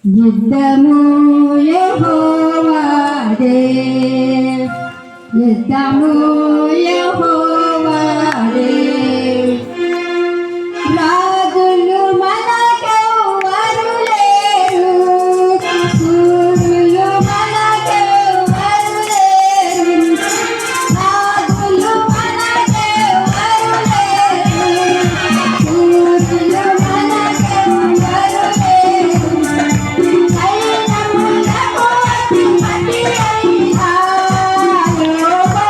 యుద్ధము యెహోవాదే, యుద్ధము యెహోవాదే. రాజులు మనకెవ్వరు లేరు, సూర్యులు మనకెవ్వరు లేరు. రాజులు మనకెవ్వరు లేరు, సూర్యులు మనకెవ్వరు లేరు. సైన్యములకు అధిపతి అయిన యెహోవా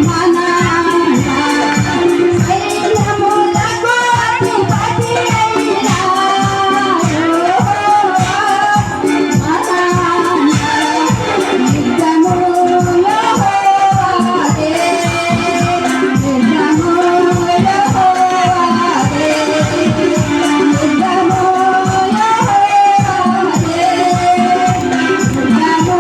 మన అన్న. సైన్యములకు అధిపతి అయిన యెహోవా మన అన్న. యుద్ధము యెహోవాదే, యుద్ధము యెహోవాదే, యుద్ధము యెహోవాదే, యుద్ధము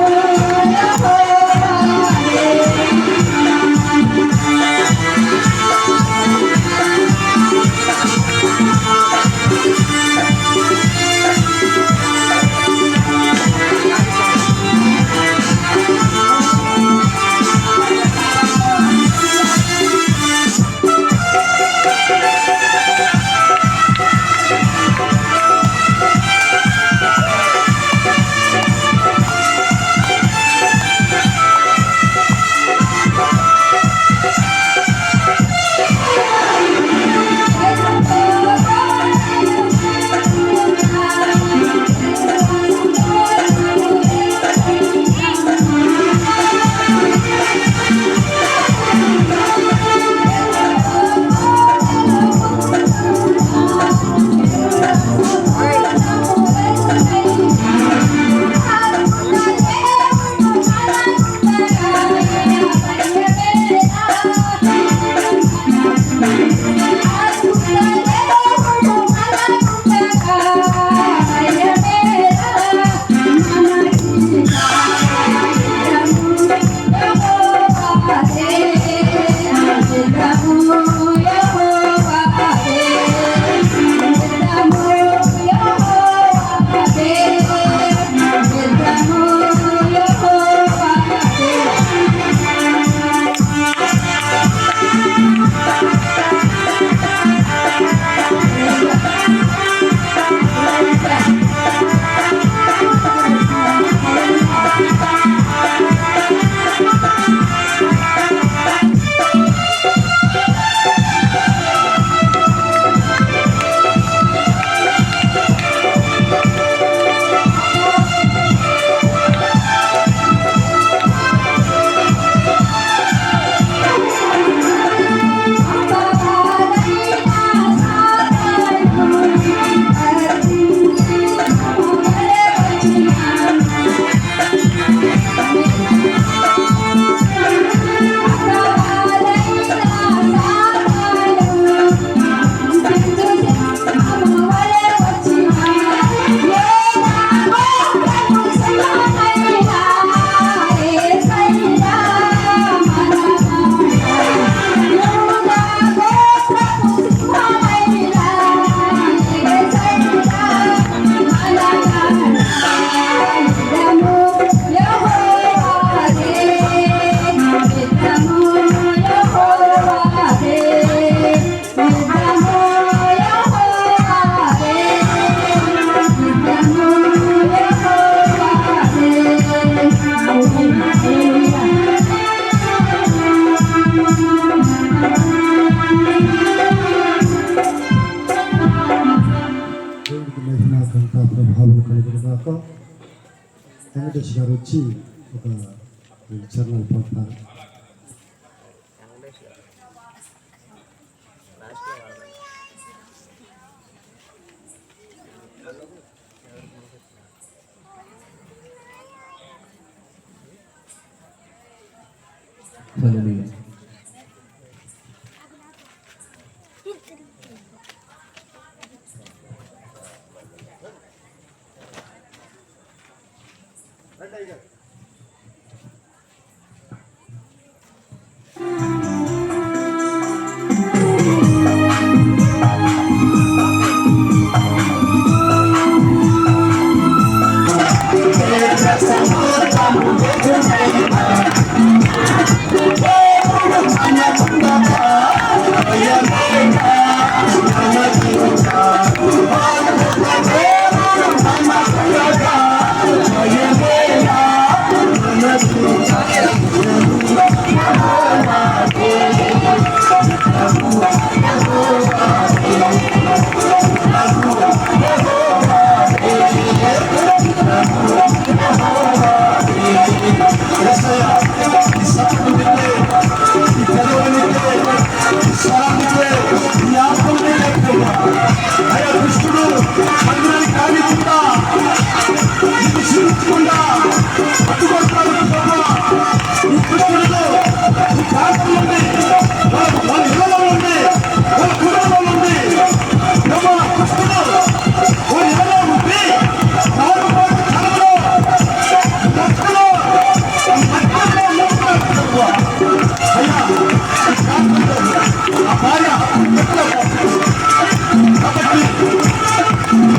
ప్రభావం కలిగినగాక. వెంకటేష్ గారు వచ్చి ఒక చరణాలు పాడతారు.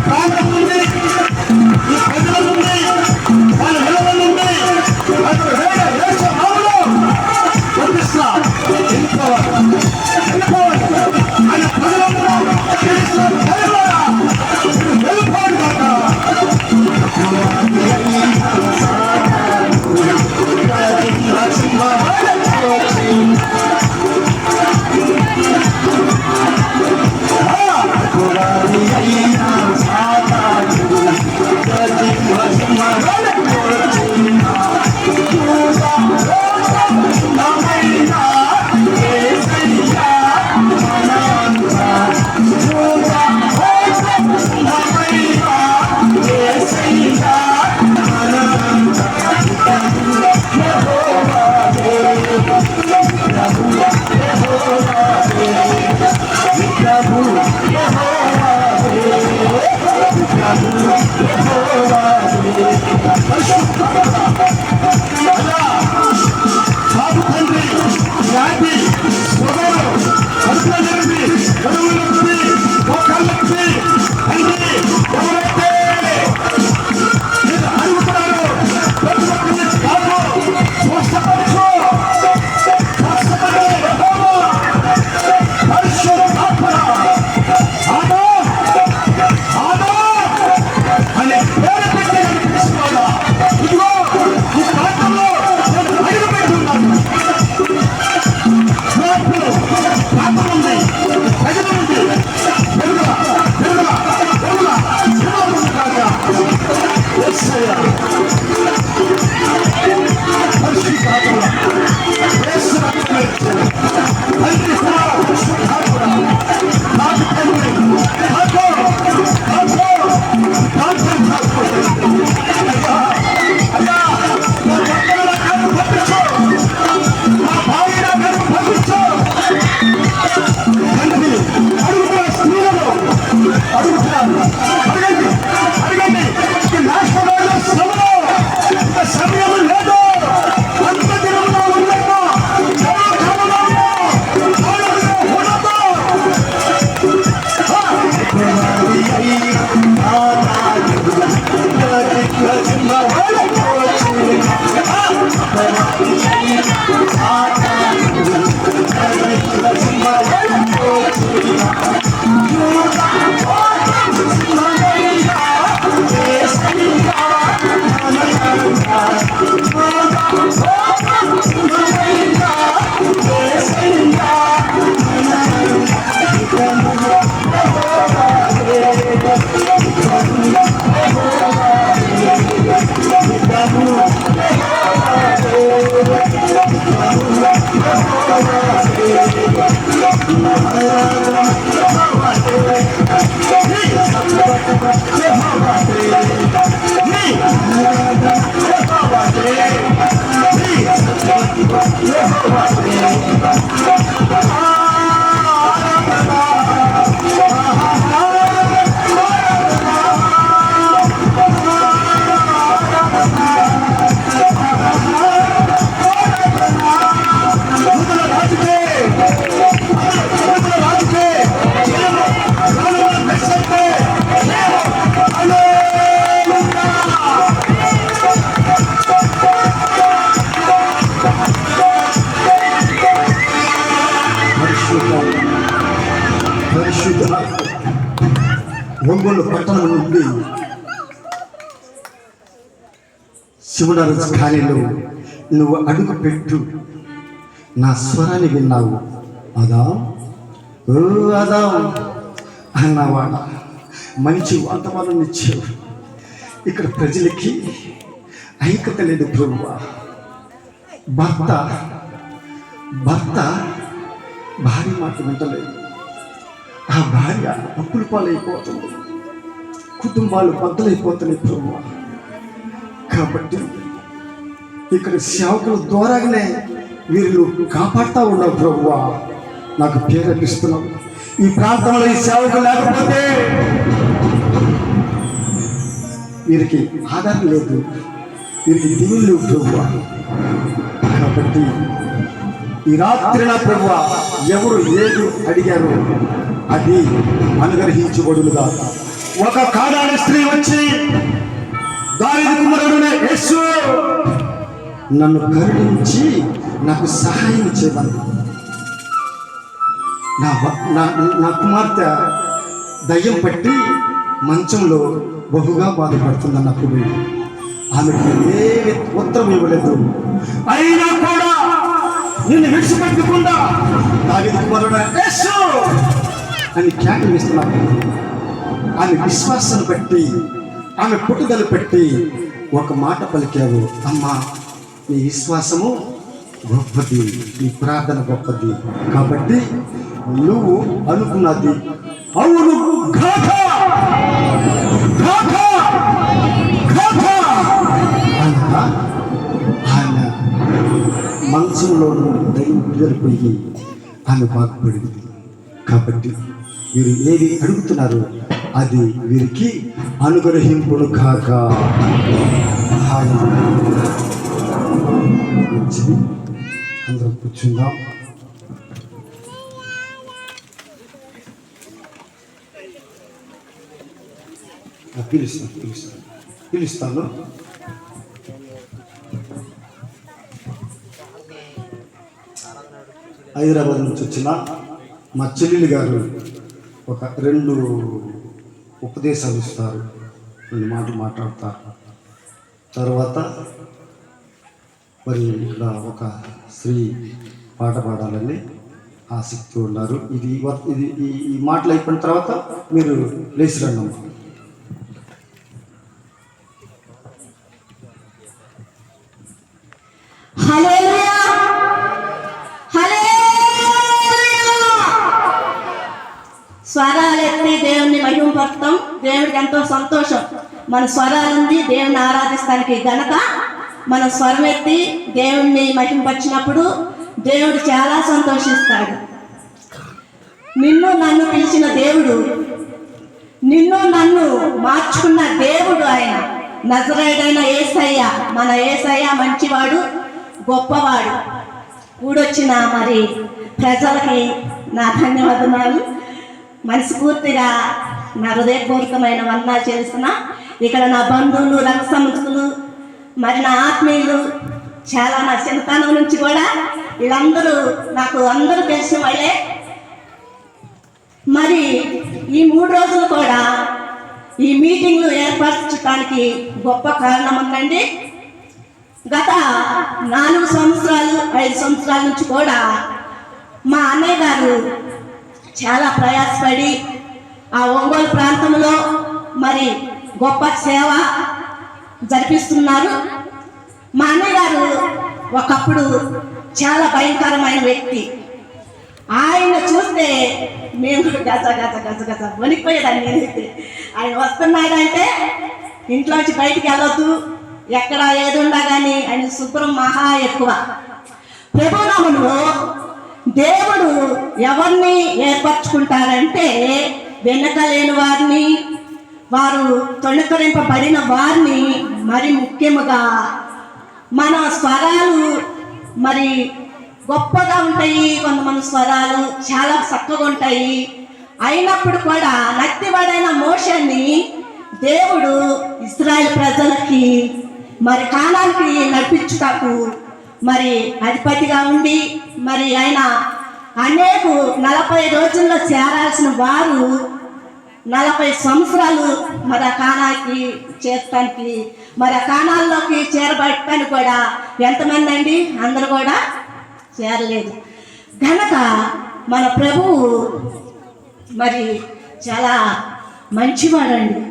ప్రాంతం నుండి, ఈ ప్రజల నుండి, వాళ్ళ విలువ నుండి అతను యేసు నామములో పంపిస్తున్నా. ఆయన ప్రజలందరూ యేసు దయవల్ల వెళ్ళిపోవాలి కాక. సాధు తండ్రి శాంతి స్వభావం అర్థమైంది గడువులకి ఒకళ్ళకి తండ్రి ఎవరైతే మీరు అడుగుతున్నారు ప్రతి ఒక్కరిని కాదు స్వస్థపరచు స్వస్థపడే యెహోవా పరిశుద్ధాత్మ ఆదా అనే పేరు పెట్టి తీసుకోవాలా. ఇదిగో ఈ ప్రాంతంలో నేను అడుగు పెట్టున్నాను. మార్పులు ప్రాంతం ఉంది, ప్రజల నుండి వెలుగుల వెలుగుల వెలుగుల వెలుగుల కాక యేసయ్య పరిశుద్ధాత్మ యేసు రక్తమే తండ్రి కుమార పరిశుద్ధాత్మ నాకు తండ్రి నాకు సమయం లేదు. అంత దినంలో ఉన్నట్టు ఒంగోలు పట్టణం నుండి శివనరస్ ఖాళీలో నువ్వు అడుగు పెట్టు నా స్వరాన్ని విన్నావు అదా ఓ అదా అన్నవాడ మంచి వాతావరణం ఇచ్చావు. ఇక్కడ ప్రజలకి ఐక్యత లేదు ప్రభువా. భర్త భార్య మాట వింటలేదు. ఆ భార్య అప్పుల పాలైపోతుంది, కుటుంబాలు బద్దలైపోతున్నాయి ప్రభువా. కాబట్టి ఇక్కడ సేవకుల ద్వారానే వీళ్ళు కాపాడుతూ ఉన్నావు ప్రభువా. నాకు ప్రేరేపిస్తున్నావు. ఈ ప్రాంతంలో ఈ సేవకులు లేకపోతే వీరికి ఆధారం లేదు, వీరికి దిగులు లేవు ప్రభువా. కాబట్టి ఈ రాత్రి నా ప్రభువా ఎవరు ఏది అడిగారో అది అనుగ్రహించబడులుగా ఒక కానాని స్త్రీ వచ్చి దావీదు కుమారుడైన యేసు నన్ను కరుణించి నాకు సహాయం చేయమని. నా కుమార్తె దయ్యం పట్టి మంచంలో బహుగా బాధపడుతుందన్నప్పుడు ఆమెకు ఏ ఉత్తరం ఇవ్వలేదు. అయినా కూడా నిన్ను విడిచిపెట్టకుండా దావీదు కుమారుడైన యేసు అని కేకలు ఇస్తున్నాడు. ఆమె విశ్వాసం బట్టి, ఆమె పుట్టుదల పెట్టి ఒక మాట పలికావు, అమ్మా నీ విశ్వాసము గొప్పది, నీ ప్రార్థన గొప్పది, కాబట్టి నువ్వు అనుకున్నది అవును గాథ గాథ గాథ అనగా ఆయన మనసులో దైవం విడుదలపోయి ఆమె బాగుపడింది. కాబట్టి వీరు ఏది అడుగుతున్నారు అది వీరికి అనుగ్రహింపును కాక. మంచిది, అందరం కూర్చుందాం. పిలుస్తాను. హైదరాబాద్ నుంచి వచ్చిన మా చెల్లెలు గారు ఒక 2 ఉపదేశాలు ఇస్తారు, 2 మాటలు మాట్లాడతారు. తర్వాత మరి ఇక్కడ ఒక స్త్రీ పాట పాడాలని ఆసక్తి ఉన్నారు. ఇది ఈ మాటలు అయిపోయిన తర్వాత మీరు లేచి రండి. హల్లెలూయా హల్లెలూయా. స్వరాలెత్తి దేవుణ్ణి మహిమపడతాం. దేవుడికి ఎంతో సంతోషం. మన స్వరాలుంది దేవుని ఆరాధిస్తానికి గనక మనం స్వరం ఎత్తి దేవుణ్ణి మహిమపరిచినప్పుడు దేవుడు చాలా సంతోషిస్తాడు. నిన్ను నన్ను పిలిచిన దేవుడు, నిన్ను నన్ను మార్చుకున్న దేవుడు ఆయన. నజరేయుడైన యేసయ్య, మన యేసయ్య మంచివాడు, గొప్పవాడు. కూడొచ్చిన మరి ప్రజలకి నా ధన్యవాదాలు. మనస్ఫూర్తిగా నా హృదయపూర్వకమైన వందనాలు చేస్తున్నా. ఇక్కడ నా బంధువులు, రక్త సంబంధికులు, మరి నా ఆత్మీయులు, చాలా నా చిన్నతనం నుంచి కూడా వీళ్ళందరూ నాకు అందరూ తెలిసిన వాళ్ళే. మరి ఈ 3 రోజులు కూడా ఈ మీటింగ్లు ఏర్పరచడానికి గొప్ప కారణం ఉందండి. గత 4 సంవత్సరాలు 5 సంవత్సరాల నుంచి కూడా మా అన్నయ్య గారు చాలా ప్రయాసపడి ఆ ఒంగోలు ప్రాంతంలో మరి గొప్ప సేవ జరిపిస్తున్నారు. మా అన్నయ్య గారు ఒకప్పుడు చాలా భయంకరమైన వ్యక్తి. ఆయన చూస్తే మేము గజ గజ గజ గజ వణికిపోయేదాన్ని నేనైతే. ఆయన వస్తున్నాడంటే ఇంట్లోంచి బయటికి వెళ్ళొద్దు, ఎక్కడ ఏది ఉన్నా కానీ ఆయన శుభ్రం మహా ఎక్కువ. ప్రభునామంలో దేవుడు ఎవరిని ఏర్పరచుకుంటారంటే వెనకలేని వారిని, వారు తొణకరింపబడిన వారిని. మరి ముఖ్యముగా మన స్వరాలు మరి గొప్పగా ఉంటాయి. కొంతమంది స్వరాలు చాలా చక్కగా ఉంటాయి. అయినప్పుడు కూడా నత్తివాడైన మోషేని దేవుడు ఇశ్రాయేలు ప్రజలకి మరి కానానికి నడిపించుటకు మరి అధిపతిగా ఉండి మరి ఆయన 40 రోజుల్లో చేరాల్సిన వారు 40 సంవత్సరాలు మరి ఆ కానాకి చేర్చడానికి, మరి ఆ కానాల్లోకి చేరబట్టడానికి కూడా ఎంతమంది అండి? అందరూ కూడా చేరలేదు. కనుక మన ప్రభువు మరి చాలా మంచివాడండి.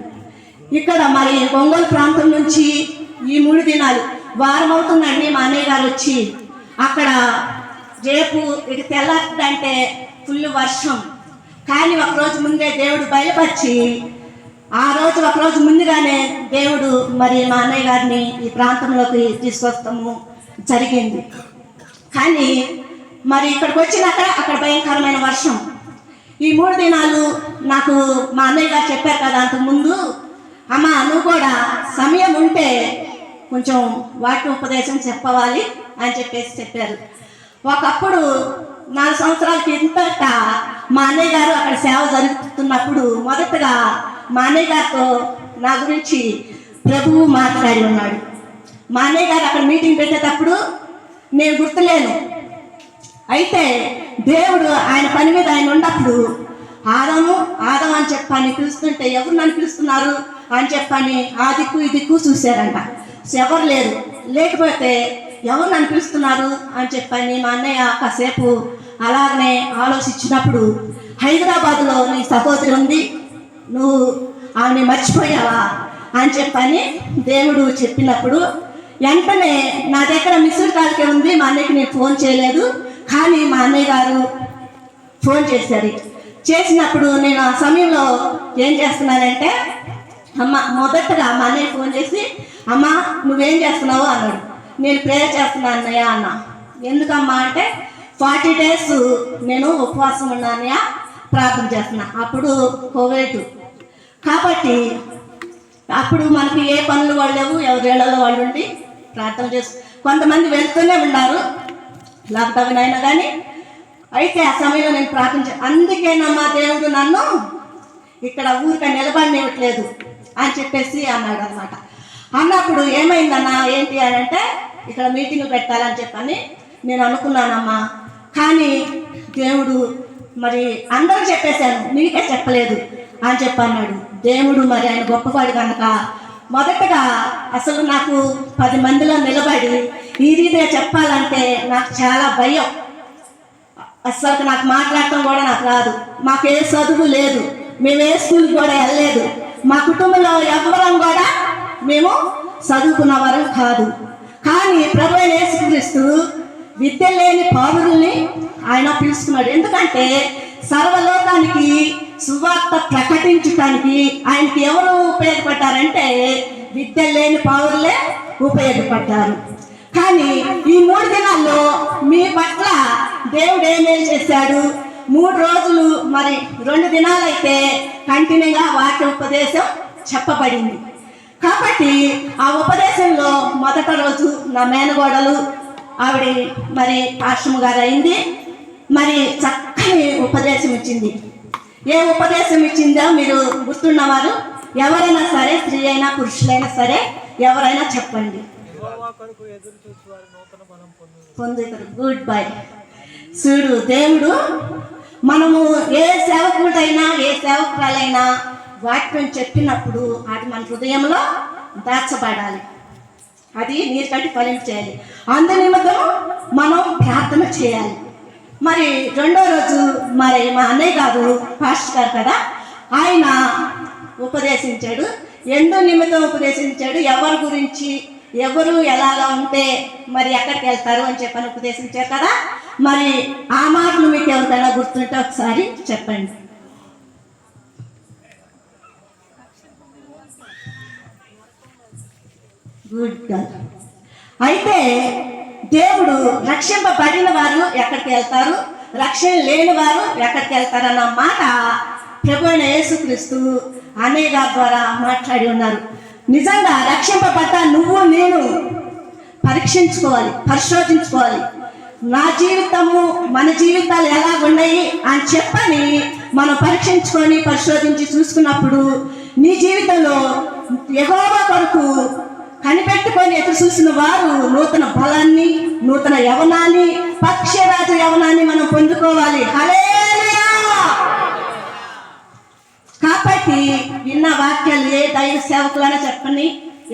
ఇక్కడ మరి ఒంగోలు ప్రాంతం నుంచి ఈ 3 దినాలు వారం అవుతుందండి మా అన్నయ్య గారు వచ్చి. అక్కడ రేపు ఇక తెల్లారిదంటే ఫుల్ వర్షం, కానీ ఒకరోజు ముందే దేవుడు బయలుపరిచి ఆ రోజు ఒకరోజు ముందుగానే దేవుడు మరి మా అన్నయ్య గారిని ఈ ప్రాంతంలోకి తీసుకొస్తాము జరిగింది. కానీ మరి ఇక్కడికి వచ్చినాక అక్కడ భయంకరమైన వర్షం. ఈ 3 దినాలు నాకు మా అన్నయ్య గారు చెప్పారు కదా అంతకుముందు, అమ్మ నువ్వు కూడా సమయం ఉంటే కొంచెం వాక్య ఉపదేశం చెప్పవాలి అని చెప్పారు. ఒకప్పుడు 4 సంవత్సరాల కిందట మా అన్నయ్య గారు అక్కడ సేవ జరుగుతున్నప్పుడు మొదటగా మా అన్నయ్య గారితో నా గురించి ప్రభువు మాట్లాడి ఉన్నాడు. మా అన్నయ్య గారు అక్కడ మీటింగ్ పెట్టేటప్పుడు నేను గుర్తులేను. అయితే దేవుడు ఆయన పని మీద ఆయన ఉన్నప్పుడు ఆదాము ఆదాము అని చెప్పని పిలుస్తుంటే ఎవరు నన్ను పిలుస్తున్నారు అని చెప్పని ఆ దిక్కు ఈ దిక్కు చూశారంట. ఎవరు లేరు. లేకపోతే ఎవరు నన్ను పిలుస్తున్నారు అని చెప్పని మా అన్నయ్య కాసేపు అలాగనే ఆలోచించినప్పుడు హైదరాబాద్లో నీ సహోదరి ఉంది, నువ్వు ఆమె మర్చిపోయావా అని చెప్పని దేవుడు చెప్పినప్పుడు వెంటనే నా దగ్గర మిస్డ్ కాల్కే ఉంది. మా అన్నయ్యకి నేను ఫోన్ చేయలేదు, కానీ మా అన్నయ్య గారు ఫోన్ చేశారు. చేసినప్పుడు నేను ఆ సమయంలో ఏం చేస్తున్నానంటే అమ్మ మొదటగా మా అన్నయ్య ఫోన్ చేసి అమ్మ నువ్వేం చేస్తున్నావు అన్నాడు. నేను ప్రేయర్ చేస్తున్నాను అన్నయ్య అన్న. ఎందుకమ్మా అంటే 40 days నేను ఉపవాసం ఉన్నానయ్య, ప్రార్థన చేస్తున్నా. అప్పుడు కోవిడ్ కాబట్టి అప్పుడు మనకి ఏ పనులు వాళ్ళు లేవు, ఎవరేళ్లలో వాళ్ళు ఉండి ప్రార్థన చేస్తూ కొంతమంది వెళ్తూనే ఉన్నారు లాక్డౌన్ అయినా కానీ. అయితే ఆ సమయంలో నేను ప్రార్థన అందుకేనమ్మా దేవుడు నన్ను ఇక్కడ ఊరిక నిలబడినివ్వట్లేదు అని చెప్పేసి అన్నాడు అనమాట. అన్నప్పుడు ఏమైందన్నా ఏంటి అని అంటే ఇక్కడ మీటింగ్ పెట్టాలని చెప్పని నేను అనుకున్నానమ్మా. కానీ దేవుడు మరి అందరూ చెప్పేశాను, నీకే చెప్పలేదు అని చెప్పన్నాడు. దేవుడు మరి ఆయన గొప్పవాడు కనుక మొదటగా అసలు నాకు 10 మందిలో నిలబడి ఈ రీతిగా చెప్పాలంటే నాకు చాలా భయం. అసలు నాకు మాట్లాడటం కూడా నాకు రాదు. మాకు ఏ చదువు లేదు, మేము ఏ స్కూల్ కూడా వెళ్ళలేదు. మా కుటుంబంలో ఎవరం కూడా మేము చదువుకున్న వారు కాదు. కానీ ప్రభువైన యేసుక్రీస్తు విద్య లేని పౌరుల్ని ఆయన పిలుస్తున్నాడు. ఎందుకంటే సర్వలోకానికి సువార్త ప్రకటించడానికి ఆయనకి ఎవరు ఉపయోగపడ్డారంటే విద్య లేని పౌరులే ఉపయోగపడ్డారు. కానీ ఈ 3 దినాల్లో మీ పట్ల దేవుడు ఏమేమి చేశాడు? 3 రోజులు మరి 2 దినాలైతే కంటిన్యూగా వాక్య ఉపదేశం చెప్పబడింది. కాబట్టి ఆ ఉపదేశంలో మొదట రోజు నా మేనగోడలు ఆవిడ మరి పాశ్రమ గారు అయింది. మరి చక్కని ఉపదేశం ఇచ్చింది. ఏ ఉపదేశం ఇచ్చిందో మీరు గుర్తున్నవారు ఎవరైనా సరే, స్త్రీ అయినా పురుషులైనా సరే ఎవరైనా చెప్పండి. పొందుతారు. Good bye. చూడు, దేవుడు మనము ఏ సేవకుడైనా ఏ సేవకురాలైనా వాక్యం చెప్పినప్పుడు అది మన హృదయంలో దాచబడాలి, అది నీరు కట్టి ఫలించేయాలి. అందు నిమిత్తం మనం ప్రార్థన చేయాలి. మరి 2వ రోజు మరి మా అన్నయ్య గారు పాస్టర్ గారు కదా, ఆయన ఉపదేశించాడు. ఎందు నిమిత్తం ఉపదేశించాడు, ఎవరి గురించి ఎవరు ఎలాగా ఉంటే మరి ఎక్కడికి వెళ్తారు అని చెప్పని ఉపదేశించారు కదా. మరి ఆ మాటలు మీకు ఎవరికైనా గుర్తుంటే ఒకసారి చెప్పండి. Good girl. అయితే దేవుడు రక్షింపబడిన వారు ఎక్కడికి వెళ్తారు, రక్షణ లేని వారు ఎక్కడికి వెళ్తారు అన్న మాట ప్రభువైన యేసుక్రీస్తు అనేక ద్వారా మాట్లాడి ఉన్నారు. నిజంగా రక్షింపబడ్డ నువ్వు నేను పరీక్షించుకోవాలి, పరిశోధించుకోవాలి. నా జీవితము మన జీవితాలు ఎలా ఉన్నాయి అని చెప్పని మనం పరీక్షించుకొని పరిశోధించి చూసుకున్నప్పుడు నీ జీవితంలో యెహోవా కొరకు కనిపెట్టుకొని ఎదురు చూసిన వారు నూతన బలాన్ని, నూతన యవనాన్ని, పక్షరాజు యవనాన్ని మనం పొందుకోవాలి. హల్లెలూయా. కాబట్టి విన్న వాక్యాలు ఏ దైవ సేవకులైనా చెప్పని,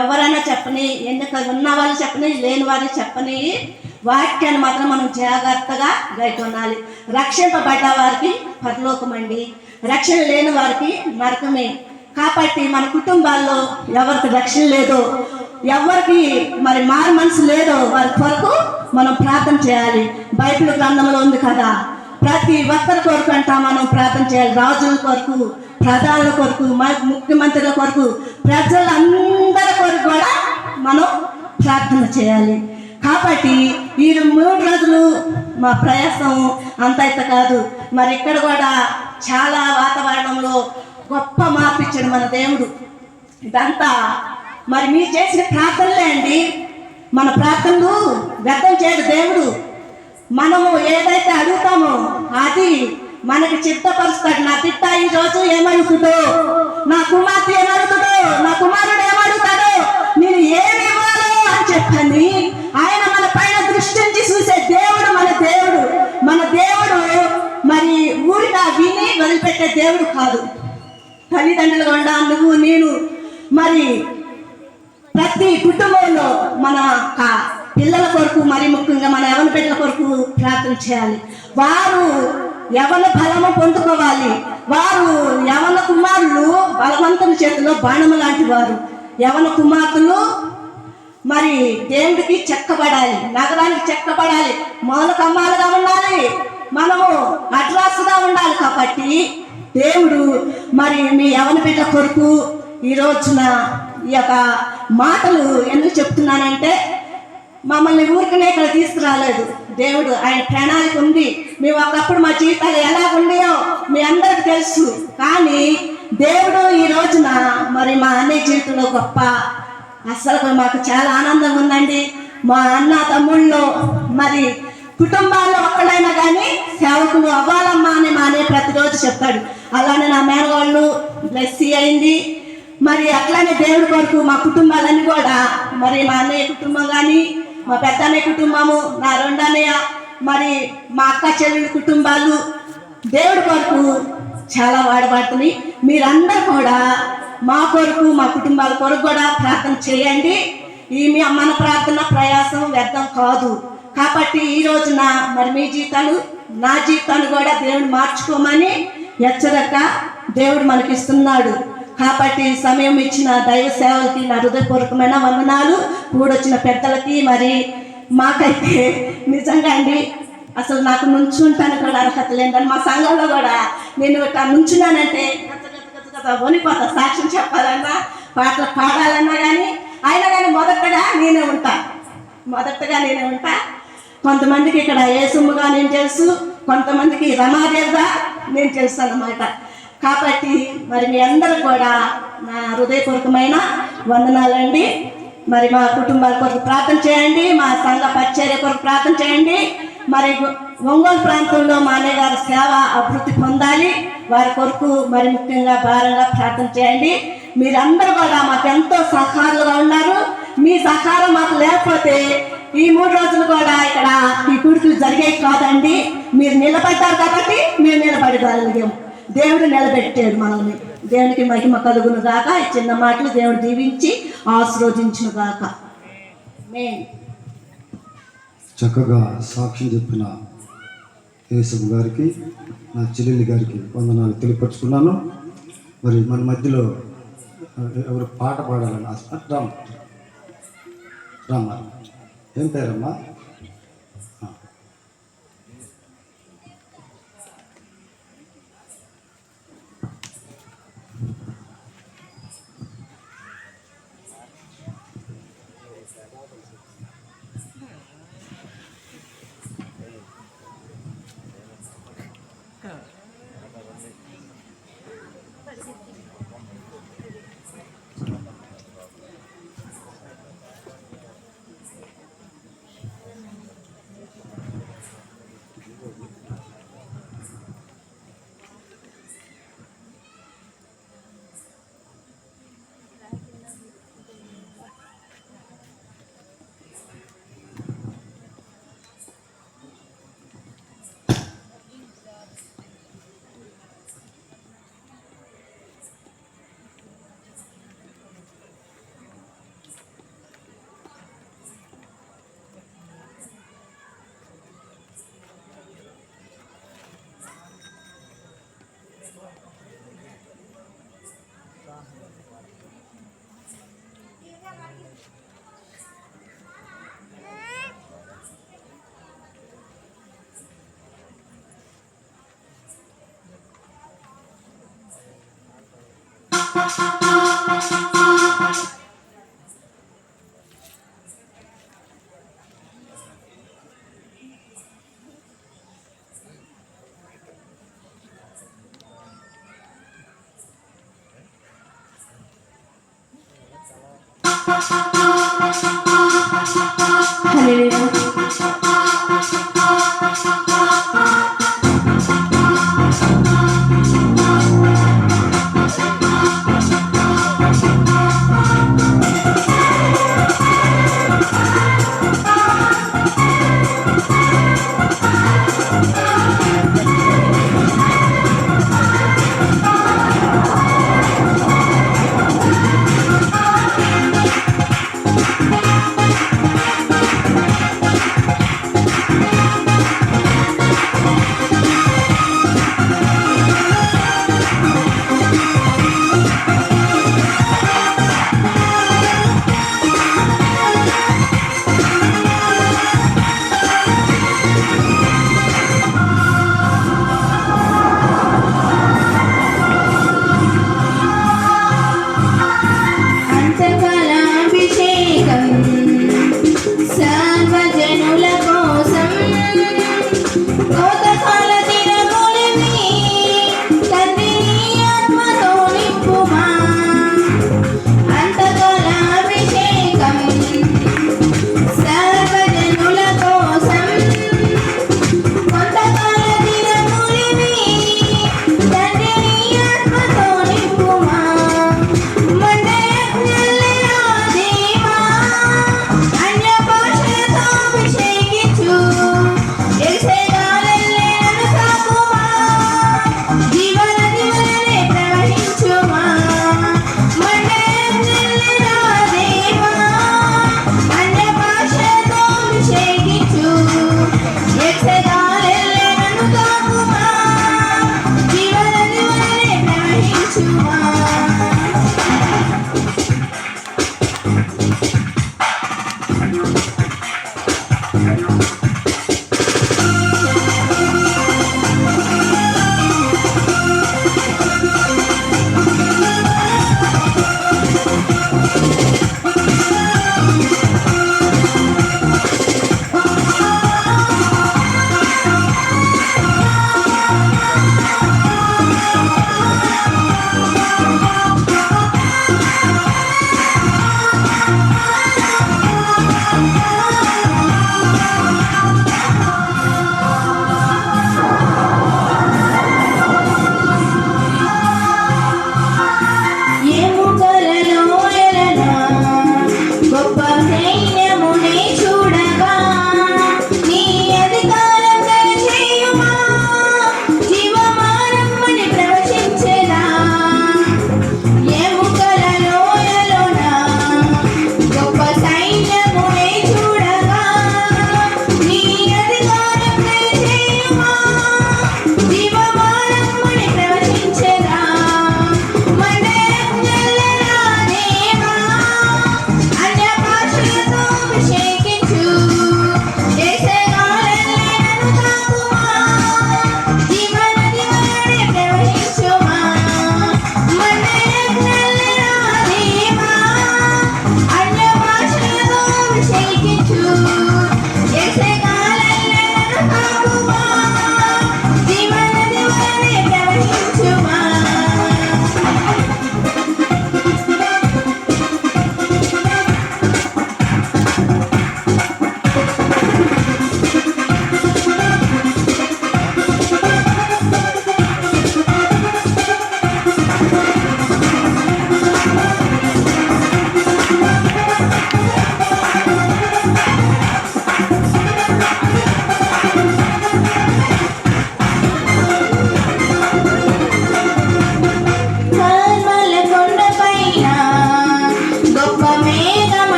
ఎవరైనా చెప్పని, ఎన్నిక ఉన్న వాళ్ళు చెప్పని, లేని వారు చెప్పని, వాక్యాన్ని మాత్రం మనం జాగ్రత్తగా గైకొనాలి. రక్షింపబడ్డ వారికి పరలోకమండి, రక్షణ లేని వారికి నరకమే. కాబట్టి మన కుటుంబాల్లో ఎవరికి రక్షణ లేదో, ఎవరికి మరి మారు మనసు లేదో వారి కొరకు మనం ప్రార్థన చేయాలి. బైబిల్ గ్రంథంలో ఉంది కదా, ప్రతి ఒక్కరి కొరకు అంట మనం ప్రార్థన చేయాలి. రాజుల కొరకు, ప్రధానుల కొరకు, ముఖ్యమంత్రుల కొరకు, ప్రజలందరి కొరకు కూడా మనం ప్రార్థన చేయాలి. కాబట్టి ఈ 3 రోజులు మా ప్రయాసం అంత అయితే కాదు. మరి ఇక్కడ కూడా చాలా వాతావరణంలో గొప్ప మార్పు ఇచ్చాడు మన దేవుడు. ఇదంతా మరి మీరు చేసిన ప్రార్థనలే అండి. మన ప్రార్థనలు వ్యర్థం చేయడు దేవుడు. మనము ఏదైతే అడుగుతామో అది మనకి చిత్తపరుస్తాడు. నా బిడ్డ ఈ రోజు ఏమడుగుతుందో, నా కుమార్తె ఏమడుగుతుందో, నా కుమారుడు ఏమడుగుతాడో, నేను ఏమి ఇవ్వాలో అని చెప్పని ఆయన మన పైన దృష్టించి చూసే దేవుడు మన దేవుడు. మన దేవుడు మరి ఊరిగా విని వదిలిపెట్టే దేవుడు కాదు. తల్లిదండ్రులు కూడా నువ్వు నేను మరి ప్రతి కుటుంబంలో మన పిల్లల కొరకు, మరి ముఖ్యంగా మన యవన బిడ్డల కొరకు ప్రార్థన చేయాలి. వారు యవన బలము పొందుకోవాలి. వారు యవన కుమారులు బలవంతుని చేతిలో బాణము లాంటి వారు. యవన కుమార్తెలు మరి దేవుడికి చెక్కబడాలి, నగరానికి చెక్కబడాలి, మూలకమ్మాలుగా ఉండాలి, మనము అడ్రాస్గా ఉండాలి. కాబట్టి దేవుడు మరి మీ యవన బిడ్డ కొరకు ఈ రోజున ఈ యొక్క మాటలు ఎందుకు చెప్తున్నానంటే, మమ్మల్ని ఊరికనే ఇక్కడ తీసుకురాలేదు. దేవుడు ఆయన ప్రణాళిక ఉంది. మేము ఒకప్పుడు మా జీవితాలు ఎలా ఉండేయో మీ అందరికి తెలుసు. కానీ దేవుడు ఈ రోజున మరి మా అన్నయ్య జీవితంలో గొప్ప, అసలు మాకు చాలా ఆనందంగా ఉందండి. మా అన్న తమ్ముళ్ళు మరి కుటుంబాల్లో ఒక్కడైనా కానీ సేవకులు అవ్వాలమ్మా అని మా అన్నయ్య ప్రతిరోజు చెప్తాడు. అలానే నా మేనవాళ్ళు బ్లెస్సీ అయింది. మరి అట్లానే దేవుడి కొరకు మా కుటుంబాలన్నీ కూడా, మరి మా అన్నయ్య కుటుంబం కానీ, మా పెద్ద అన్నయ్య కుటుంబము, నా రెండు అన్నయ్య, మరి మా అక్క చెల్లెళ్ళ కుటుంబాలు దేవుడి కొరకు చాలా వాడబడుతుంది. మీరందరూ కూడా మా కొరకు, మా కుటుంబాల కొరకు కూడా ప్రార్థన చేయండి. మన ప్రార్థన ప్రయాసం వ్యర్థం కాదు. కాబట్టి ఈ రోజున మరి మీ జీవితాలు, నా జీవితాన్ని కూడా దేవుడు మార్చుకోమని హెచ్చరిక దేవుడు మనకిస్తున్నాడు. కాబట్టి సమయం ఇచ్చిన దైవ సేవలకి నా హృదయపూర్వకమైన వందనాలు. కూడొచ్చిన పెద్దలకి, మరి మాకైతే నిజంగా అండి అసలు నాకు నుంచుంటానికి కూడా అర్హత లేదని మా సంఘంలో కూడా నేను ఇట్లా నుంచున్నానంటే వణిపోతా. సాక్ష్యం చెప్పాలన్నా, పాటలు పాడాలన్నా కానీ అయినా కానీ మొదటగా నేనే ఉంటా. కొంతమందికి ఇక్కడ యేసుమ్మగా నేను తెలుసు, కొంతమందికి రమాదేవిగా నేను తెలుసు అన్నమాట. కాబట్టి మరి మీ అందరూ కూడా నా హృదయపూర్వకమైన వందనాలండి. మరి మా కుటుంబాల కొరకు ప్రార్థన చేయండి, మా సంఘ పరిచర్య కొరకు ప్రార్థన చేయండి. మరి ఒంగోలు ప్రాంతంలో మా అన్నయ్య గారి సేవ అభివృద్ధి పొందాలి, వారి కొరకు మరి ముఖ్యంగా భారంగా ప్రార్థన చేయండి. మీరందరూ కూడా మాకు ఎంతో సహకారులుగా ఉన్నారు. మీ సహకారం మాకు లేకపోతే ఈ 3 రోజులు కూడా ఇక్కడ ఈ కూడికలు జరిగేవి కాదండి. మీరు నిలబడ్డారు కాబట్టి మేము నిలబడగలిగాము. దేవుడు నిలబెట్టాడు మనల్ని. దేవునికి మహిమ కలుగును గాక. ఈ చిన్న మాటలు దేవుడు దీవించి ఆశీర్వదించును గాక. చక్కగా సాక్ష్యం చెప్పిన యేసమ్మ గారికి, నా చెల్లెలి గారికి వందనాలు తెలియపరుచుకున్నాను. మరి మన మధ్యలో ఎవరు పాట పాడాలని రామ్మా, ఏం పేరమ్మా? హల్లెలూయా.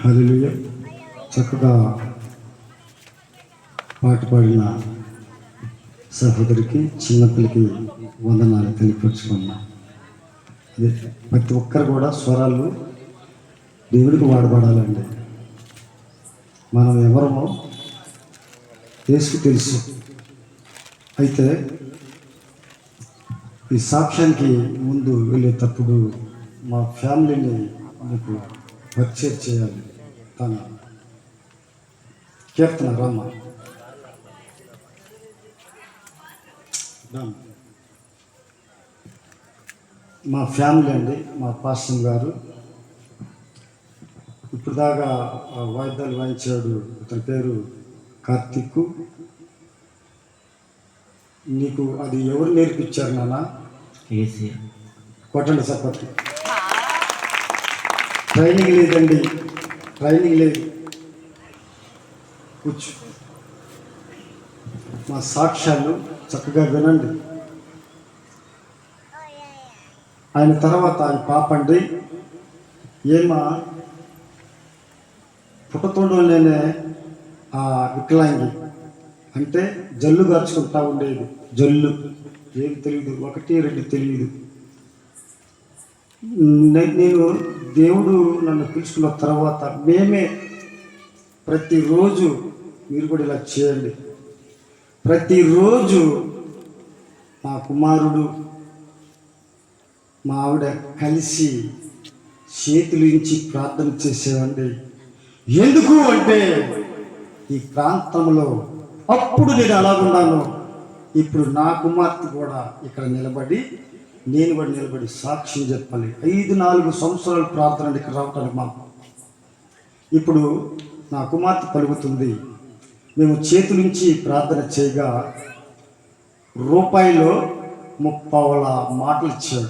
హల్లెలూయా. చక్కగా పాట పాడిన సహోదరికి చిన్నపిల్లకి వందనాలు తెలియపరుచుకున్నా. ప్రతి ఒక్కరు కూడా స్వరాలు దేవుడికి వాడబడాలండి. మనం ఎవరమో యేసుకు తెలుసు. అయితే ఈ సాక్ష్యానికి ముందు వెళ్ళేటప్పుడు మా ఫ్యామిలీని మీకు పరిచయం చేయాలి. తన కీర్తన రామ మా ఫ్యామిలీ అండి. మా పాస్టర్ గారు ఇప్పుడు దాకా వాయిద్యాలు వాయించాడు. అతని పేరు కార్తీక్. నీకు అది ఎవరు నేర్పించారు నాన్న? కొట్టండి సపోర్ట్. ట్రైనింగ్ లేదండి, ట్రైనింగ్ లేదు. కూర్చో. మా సాక్ష్యాలు చక్కగా వినండి. ఆయన తర్వాత ఆయన పాపండి ఏమా పుట్టతోడులోనే ఆ వికలాంగి అంటే జల్లు గార్చుకుంటా ఉండేది. జల్లు ఏమి తెలియదు, 1, 2 తెలియదు. నేను దేవుడు నన్ను పిలుచుకున్న తర్వాత మేమే ప్రతిరోజు, మీరు కూడా ఇలా చేయండి, ప్రతిరోజు మా కుమారుడు మా ఆవిడ కలిసి చేతులు ఇచ్చి ప్రార్థన చేసేవండి. ఎందుకు అంటే ఈ ప్రాంతంలో అప్పుడు నేను అలాగున్నాను, ఇప్పుడు నా కుమార్తె కూడా ఇక్కడ నిలబడి, నేను కూడా నిలబడి సాక్ష్యం చెప్పాలి. 5-4 సంవత్సరాలు ప్రార్థన ఇక్కడ రావటానికి మాకు. ఇప్పుడు నా కుమార్తె పలుకుతుంది. మేము చేతులుంచి ప్రార్థన చేయగా రూపాయిలో 30 మాటలు ఇచ్చాడు.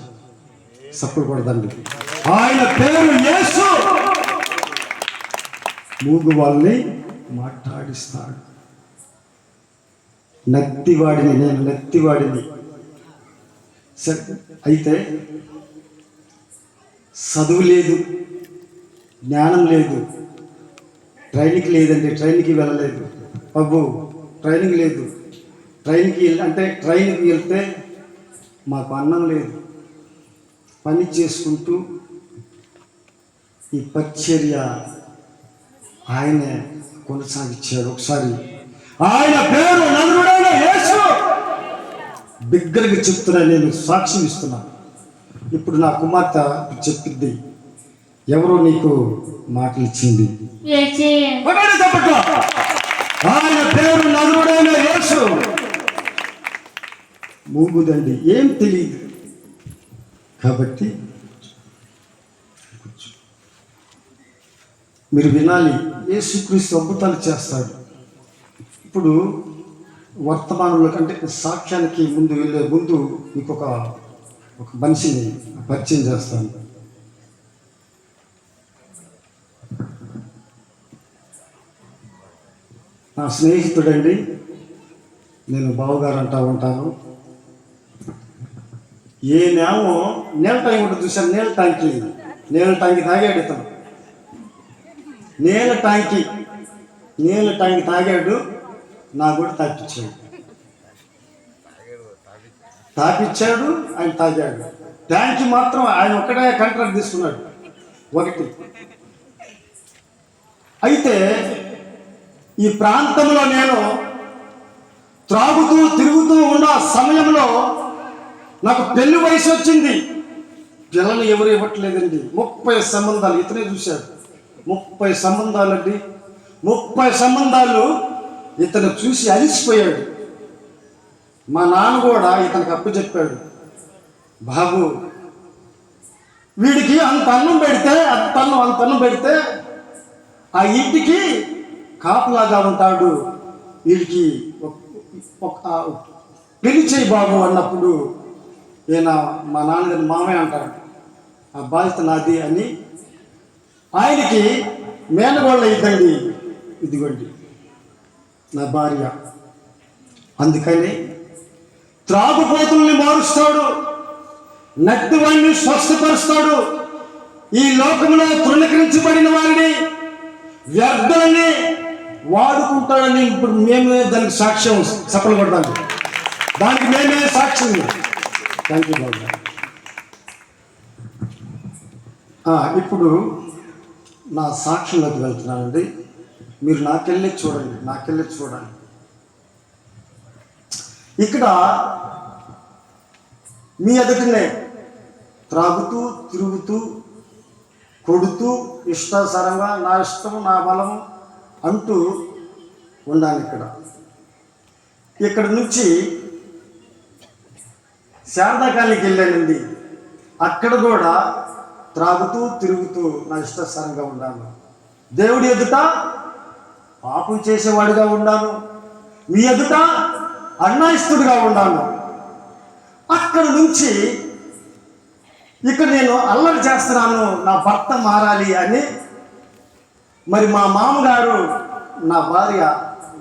సప్పుడు కొడదండి. ఆయన పేరు యేసు. మూగు వాళ్ళని మాట్లాడిస్తాడు. నత్తివాడిని, నేను నత్తివాడిని. సరే, అయితే చదువు లేదు, జ్ఞానం లేదు, ట్రైనింగ్కి లేదండి, ట్రైన్కి వెళ్ళలేదు. అబ్బో ట్రైనింగ్ లేదు. ట్రైన్కి అంటే ట్రైన్కి వెళ్తే మాకు అన్నం లేదు. పని చేసుకుంటూ ఈ పరిచర్య ఆయనే కొనసాగించాడు. ఒకసారి ఆయన పేరు నలుగుడైన యేసు. బిగ్గరగా చెప్తున్నా, నేను సాక్ష్యం ఇస్తున్నా. ఇప్పుడు నా కుమార్తె చెప్పిద్ది, ఎవరో నీకు మాటలు ఇచ్చింది. ఆయన పేరు నలుగుడైన యేసు. మూగుదండి, ఏం తెలియదు. కాబట్టి మీరు వినాలి, యేసుక్రీస్తు అద్భుతాలు చేస్తాడు. ఇప్పుడు వర్తమానంలో కంటే సాక్ష్యానికి ముందు వెళ్ళే ముందు మీకు ఒక మనిషిని పరిచయం చేస్తాను. నా స్నేహితుడండి, నేను బావగారు అంటా ఉంటాను. ఏ నేమో నీళ్ళ ట్యాంక్ ఉంటుంది చూసాను, నీళ్ళ ట్యాంకి తాగాడు ఇతను. నీళ్ళ ట్యాంకి తాగాడు, నా కూడా తాపిచ్చాడు, ఆయన తాగాడు. ట్యాంకి మాత్రం ఆయన ఒక్కడే కాంట్రాక్ట్ తీసుకున్నాడు, 1. అయితే ఈ ప్రాంతంలో నేను త్రాగుతూ తిరుగుతూ ఉన్న సమయంలో నాకు పెళ్లి వయసు వచ్చింది. పిల్లలు ఎవరు ఇవ్వట్లేదండి. 30 సంబంధాలు ఇతనే చూశాడు. 30 సంబంధాలు అండి. 30 సంబంధాలు ఇతను చూసి అలిసిపోయాడు. మా నాన్న కూడా ఇతనికి అప్పు చెప్పాడు, బాబు వీడికి అంత అన్నం పెడితే ఆ ఇంటికి కాపులాగా ఉంటాడు, వీడికి పెళ్లి చేయి బాబు అన్నప్పుడు ఈయన మా నాన్నగారు మామయ్య అంటాడు, ఆ బాధ్యత నాది అని ఆయనకి మేనగోళ్ళ ఇద్దండి, ఇదిగోండి నా భార్య. అందుకని త్రాగుపోతుల్ని మారుస్తాడు, నత్తివాడిని స్వస్థపరుస్తాడు. ఈ లోకంలో తృణీకరించబడిన వారిని, వ్యర్థాన్ని వాడుకుంటాడని ఇప్పుడు మేమే దానికి సాక్ష్యం సఫలపడతాము. దానికి మేమే సాక్ష్యం. థ్యాంక్ యూ బాబు. ఇప్పుడు నా సాక్ష్యంలోకి వెళ్తున్నానండి. మీరు నాకెళ్ళి చూడండి. ఇక్కడ మీ ఎదుటనే త్రాగుతూ తిరుగుతూ కొడుతూ ఇష్టానుసారంగా నా ఇష్టం నా బలం అంటూ ఉండాలి. ఇక్కడ నుంచి శారదాకాలకి వెళ్ళానండి. అక్కడ కూడా త్రాగుతూ తిరుగుతూ నా ఇష్టానుసారంగా ఉన్నాను. దేవుడి ఎదుట పాపం చేసేవాడిగా ఉన్నాను, మీ ఎదుట అన్యాయస్తుడిగా ఉన్నాను. అక్కడ నుంచి ఇక్కడ నేను అల్లరి చేస్తున్నాను, నా భర్త మారాలి అని. మరి మా మామగారు నా భార్య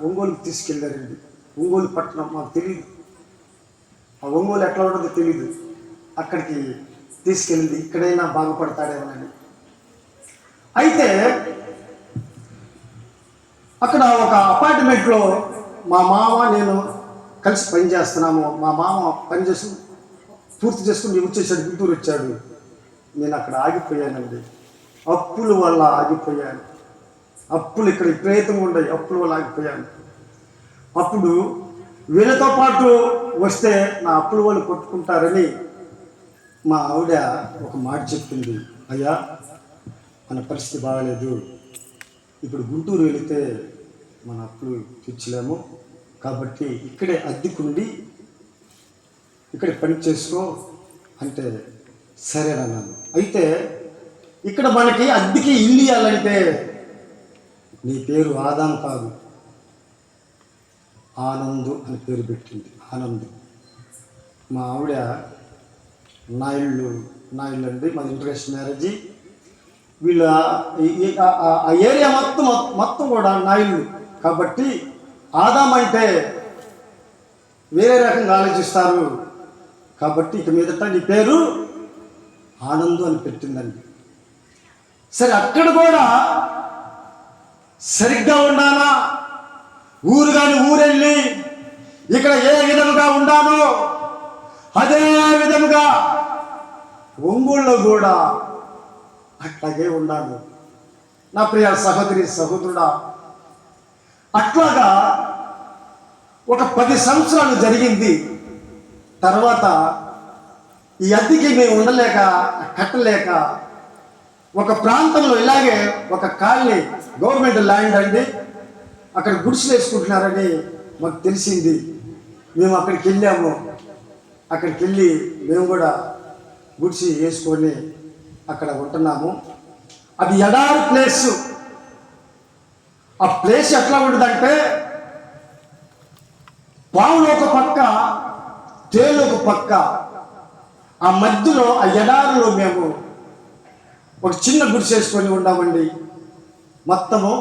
ఒంగోలుకి తీసుకెళ్ళారండి. ఒంగోలు పట్టణం మాకు తెలియదు, ఆ ఒంగోలు ఎట్లా ఉంటుందో తెలియదు. అక్కడికి తీసుకెళ్ళింది, ఇక్కడైనా బాగుపడతాడేమోనని. అయితే అక్కడ ఒక అపార్ట్మెంట్లో మా మామ నేను కలిసి పనిచేస్తున్నాము. మా మామ పనిచేసి పూర్తి చేసుకుని వచ్చేసాడు, గుంటూరు వచ్చాడు. నేను అక్కడ ఆగిపోయానండి. అప్పుల వల్ల ఆగిపోయాను. అప్పులు ఇక్కడ విపరీతంగా ఉన్నాయి, అప్పుల వల్ల ఆగిపోయాను. అప్పుడు వీళ్ళతో పాటు వస్తే నా అప్పుల వాళ్ళు కొట్టుకుంటారని మా ఆవిడ ఒక మాట చెప్పింది, అయ్యా మన పరిస్థితి బాగాలేదు, ఇప్పుడు గుంటూరు వెళితే మన అప్పులు తీర్చలేము, కాబట్టి ఇక్కడే అద్దెకుండి ఇక్కడ పని చేసుకో అంటే సరేనన్నాను. అయితే ఇక్కడ మనకి అద్దెకి ఇల్లు ఇవ్వాలంటే నీ పేరు ఆదాం కాదు, ఆనందు అని పేరు పెట్టింది. ఆనంద్. మా ఆవిడ నా ఇల్లు అండి, మా ఇంటర్నేషనల్ మ్యారేజ్. వీళ్ళ ఆ ఏరియా మొత్తం కూడా నా ఇల్లు కాబట్టి ఆదాం అంటే వేరే రకంగా ఆలోచిస్తారు. కాబట్టి ఇక మీదట నీ పేరు ఆనందు అని పెట్టిందండి. సరే, అక్కడ కూడా సరిగ్గా ఉండాలా, ఊరు కానీ ఊరెళ్ళి ఇక్కడ ఏ విధముగా ఉండానో అదే విధముగా ఒంగోలులో కూడా అట్లాగే ఉండాను. నా ప్రియ సహోదరి సహోదరుడా, అట్లాగా ఒక 10 సంవత్సరాలు జరిగింది. తర్వాత ఈ అద్దెకి మేము ఉండలేక కట్టలేక ఒక ప్రాంతంలో ఇలాగే ఒక కాలనీ గవర్నమెంట్ ల్యాండ్ అండి, అక్కడ గుడిసెలు వేసుకుంటున్నారని మాకు తెలిసింది. మేము అక్కడికి వెళ్ళాము. అక్కడికి వెళ్ళి మేము కూడా గుడిసి వేసుకొని అక్కడ ఉంటున్నాము. అది ఎడారి ప్లేసు. ఆ ప్లేస్ ఎట్లా ఉంటుందంటే పావులు ఒక పక్క, తేలు ఒక పక్క, ఆ మధ్యలో ఆ ఎడారిలో మేము ఒక చిన్న గుడిసె వేసుకొని ఉన్నామండి. మొత్తము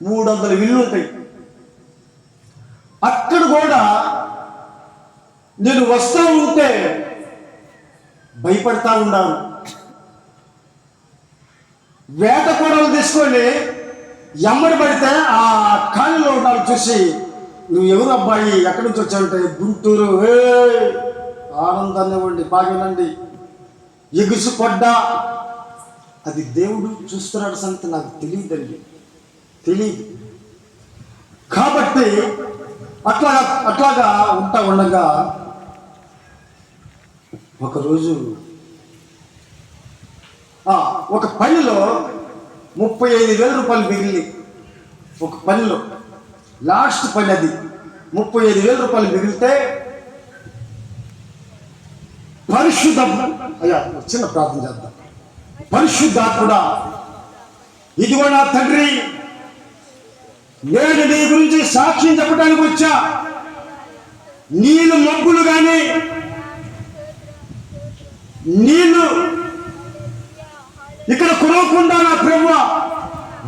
300 ఇళ్ళు ఉంటాయి. అక్కడ కూడా నేను వస్తూ ఉంటే భయపడతా ఉన్నాను. వేట కూరలు తీసుకొని ఎమ్మడి పడితే ఆ కాలులో ఉండాలి చూసి, నువ్వు ఎవరు అబ్బాయి, ఎక్కడి నుంచి వచ్చావంటే గుంటూరు. ఆనందాన్ని ఇవ్వండి, బాగానండి, ఎగుసు పడ్డా. అది దేవుడు చూస్తున్నాడు సంగతి నాకు తెలియదండి, తెలియదు. కాబట్టి అట్లాగా ఉండగా ఒకరోజు ఒక పనిలో 35,000 రూపాయలు మిగిలి, ఒక పనిలో లాస్ట్ పని అది 35,000 రూపాయలు మిగిలితే చిన్న ప్రార్థన చేద్దాం. పరిశుద్ధాత్ముడా, ఇదిగో నా తండ్రి, నేను నీ గురించి సాక్ష్యం చెప్పడానికి వచ్చా. నీళ్ళు మబ్బులు కానీ నీళ్ళు ఇక్కడ కురవకుండా నా ప్రభువా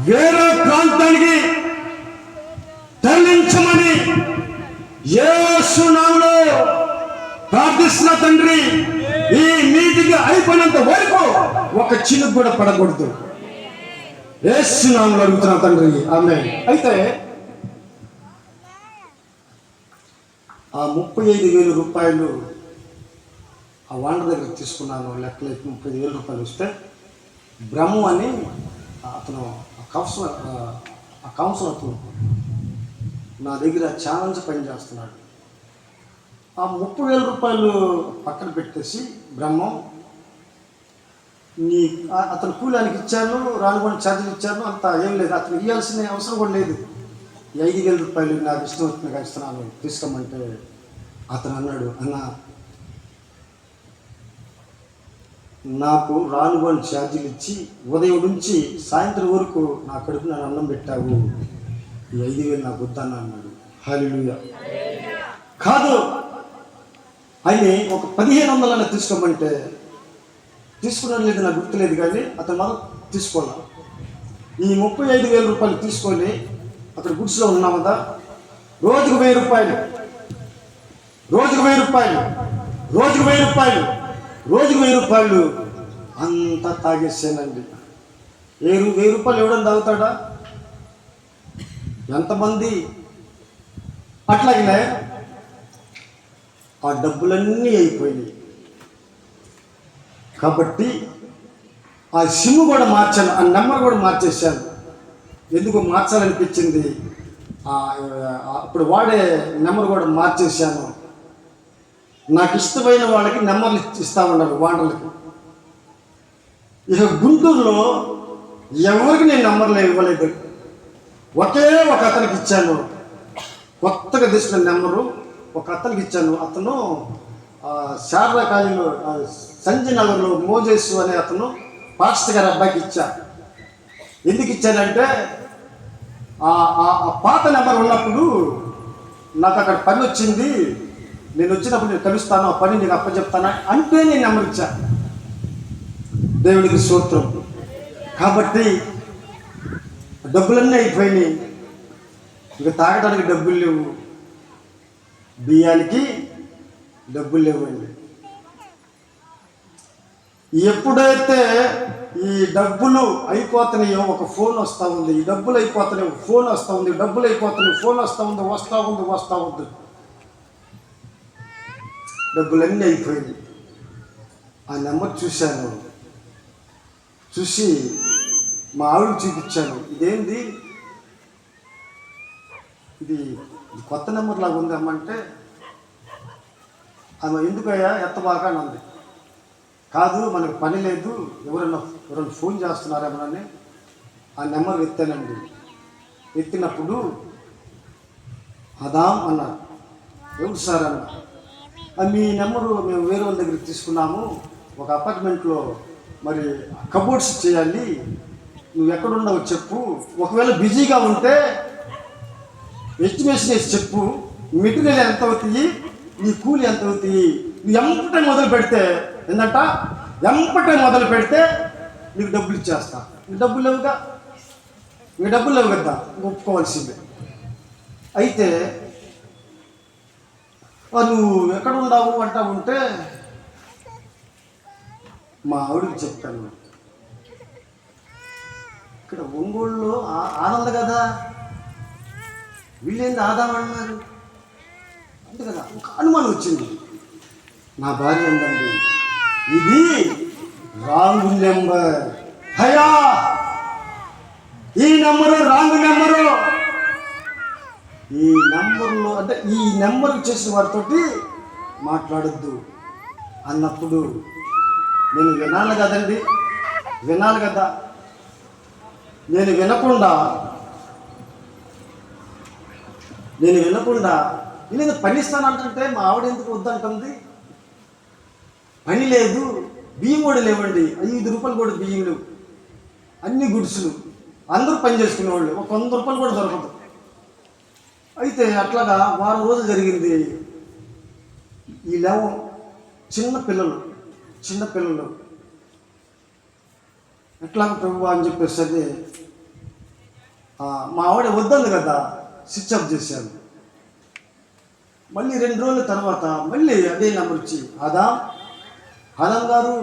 వేరే ప్రాంతానికి తరలించమని యేసు నామములో ప్రార్థిస్తున్నా తండ్రి. ఈ మీటింగ్ అయిపోయినంత వరకు ఒక చినుకు కూడా పడకూడదు. యేసు నామములో అడుగుతున్నా తండ్రి, ఆమేన్. అయితే ఆ 35,000 రూపాయలు ఆ వాండర్ దగ్గర తీసుకున్నాను. లెక్కలు 35,000 రూపాయలు వస్తే బ్రహ్మ అని అతను ఆ కౌన్సిలర్ అతను నా దగ్గర ఛాలెంజ్ పని చేస్తున్నాడు. ఆ 30,000 రూపాయలు పక్కన పెట్టేసి బ్రహ్మం అతను కూలానికి ఇచ్చాను, రానుకొని ఛార్జీలు ఇచ్చాను, అంత ఏం లేదు. అతను ఇవ్వాల్సిన అవసరం కూడా లేదు. 5,000 రూపాయలు నాకు ఇష్టం వచ్చినగా ఇస్తున్నాను తీసుకోమంటే అతను అన్నాడు, అన్న నాకు రానుకొని ఛార్జీలు ఇచ్చి ఉదయం నుంచి సాయంత్రం వరకు నా కడుపు నన్ను అన్నం పెట్టావు, ఈ 5,000 నాకు వద్దన్న అన్నాడు. హల్లెలూయా. కాదు అని ఒక 1,500 తీసుకోమంటే తీసుకున్నాడు లేదు, నాకు గుర్తులేదు, కానీ అతను మనం తీసుకోవాలి. ఈ 35,000 రూపాయలు తీసుకొని అక్కడ గుడ్స్లో ఉన్నాం కదా, రోజుకు 1,000 రూపాయలు, రోజుకు 1,000 రూపాయలు, రోజుకు 1,000 రూపాయలు, రోజుకు 1,000 రూపాయలు అంతా తాగేసానండి. 1,000 రూపాయలు ఎవడని తాగుతాడా? ఎంతమంది? అట్లాగనే ఆ డబ్బులన్నీ అయిపోయినాయి. కాబట్టి ఆ సిమ్ కూడా మార్చాను, ఆ నెంబర్ కూడా మార్చేసాను. ఎందుకు మార్చాలనిపించింది, అప్పుడు వాడే నెంబర్ కూడా మార్చేసాను. నాకు ఇష్టమైన వాళ్ళకి నెంబర్లు ఇస్తా ఉన్నారు వాండర్లకి. ఇక గుంటూరులో ఎవరికి నేను నెంబర్లు ఇవ్వలేదు. ఒకే ఒక అతనికి ఇచ్చాను, కొత్తగా తీసుకున్న నెంబరు ఒక అతనికి ఇచ్చాను. అతను శారదా కాలేజీలో సంజయ్ నగర్లో మోజేసు అనే అతను పాస్టర్ గారి అబ్బాయికి ఇచ్చా. ఎందుకు ఇచ్చానంటే ఆ పాత నెంబర్ ఉన్నప్పుడు నాకు అక్కడ పని వచ్చింది, నేను వచ్చినప్పుడు నేను కలుస్తాను, ఆ పని నీకు అప్పచెప్తాను అంటే నేను నెంబర్ ఇచ్చా. దేవుడికి స్తోత్రం. కాబట్టి డబ్బులన్నీ అయిపోయినాయి. ఇక తాగడానికి డబ్బులు లేవు, బియ్యానికి డబ్బులు లేవండి. ఎప్పుడైతే ఈ డబ్బులు అయిపోతున్నాయో ఒక ఫోన్ వస్తూ ఉంది, ఈ డబ్బులు అయిపోతున్నాయి ఫోన్ వస్తూ ఉంది, డబ్బులు అయిపోతున్నాయి ఫోన్ వస్తూ ఉంది, వస్తూ ఉంది. డబ్బులన్నీ అయిపోయింది. ఆ నెంబర్ చూశాను, చూసి మా ఆవిడకి చూపించాను. ఇదేంది ఇది కొత్త నెంబర్ లాగా ఉంది అమ్మంటే, ఆమె ఎందుకయ్యా ఎత్తబాగా అని అంది. కాదు మనకు పని లేదు, ఎవరైనా ఫోన్ చేస్తున్నారేమోనని ఆ నెంబర్ ఎత్తానండి. ఎత్తినప్పుడు అదాం అన్నారు. ఎవరు సార్ అన్న? మీ నెంబరు మేము వేరే వాళ్ళ దగ్గర తీసుకున్నాము, ఒక అపార్ట్మెంట్లో మరి కబోర్డ్స్ చేయాలి, నువ్వు ఎక్కడున్నావు చెప్పు, ఒకవేళ బిజీగా ఉంటే ఎస్టిమేషన్ వేసి చెప్పు, మెటీరియల్ ఎంత అవుతాయి, నీ కూలి ఎంత అవుతాయి, నువ్వు ఎంపటే మొదలు పెడితే ఏంటంట, ఎంపటే మొదలు పెడితే నీకు డబ్బులు ఇచ్చేస్తా. నీకు డబ్బులు లేవుగా, నీకు డబ్బులు లేవు కదా, ఒప్పుకోవాల్సిందే. అయితే నువ్వు ఎక్కడ ఉన్నావు అంటా ఉంటే మా ఆవిడకి చెప్పాను, ఇక్కడ ఒంగోలులో ఆనంద కదా, వీళ్ళేంది ఆదామన్నారు అంతే కదా. ఒక అనుమానం వచ్చింది. నా భార్య ఏంటండి, ఇది రాంగ్ నెంబర్, హయా ఈ నెంబరు రాంగ్ నెంబరు, ఈ నెంబర్లో అంటే ఈ నెంబర్ చేసిన వారితోటి మాట్లాడద్దు అన్నప్పుడు నేను వినాలి కదండి, వినాలి కదా. నేను వినకుండా నేను పని ఇస్తానంటుంటే మా ఆవిడ ఎందుకు వద్దంటుంది. పని లేదు, బియ్యం కూడా లేవండి, 5 రూపాయలు కూడా బియ్యం లేవు, అన్ని గుడ్సులు, అందరూ పని చేసుకునేవాళ్ళు, ఒక 100 రూపాయలు కూడా దొరకదు. అయితే అట్లాగా వారం రోజులు జరిగింది. ఈ లేవ చిన్న పిల్లలు ఎట్లాగ ప్రభు అని చెప్పేసరి మా ఆవిడ వద్దంది కదా, స్విచ్ ఆఫ్ చేశాను. మళ్ళీ 2 రోజుల తర్వాత మళ్ళీ అదే నెంబర్ వచ్చి, ఆదాం గారు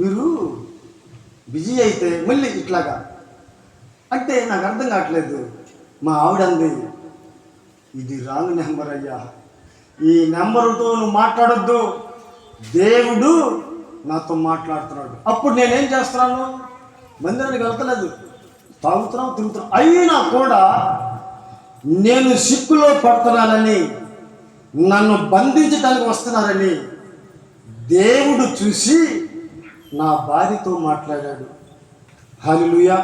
మీరు బిజీ అయితే మళ్ళీ ఇట్లాగా అంటే నాకు అర్థం కావట్లేదు. మా ఆవిడ అంది, ఇది రాంగ్ నెంబర్ అయ్యా, ఈ నెంబర్తో నువ్వు మాట్లాడొద్దు, దేవుడు నాతో మాట్లాడుతున్నాడు. అప్పుడు నేనేం చేస్తున్నాను? మందిరానికి వెళ్తలేదు, తాగుతున్నాం, తిరుగుతున్నాం. అయినా కూడా నేను సిక్కులో పడుతున్నానని, నన్ను బంధించడానికి వస్తున్నారని దేవుడు చూసి నా భార్యతో మాట్లాడాడు. హల్లెలూయా.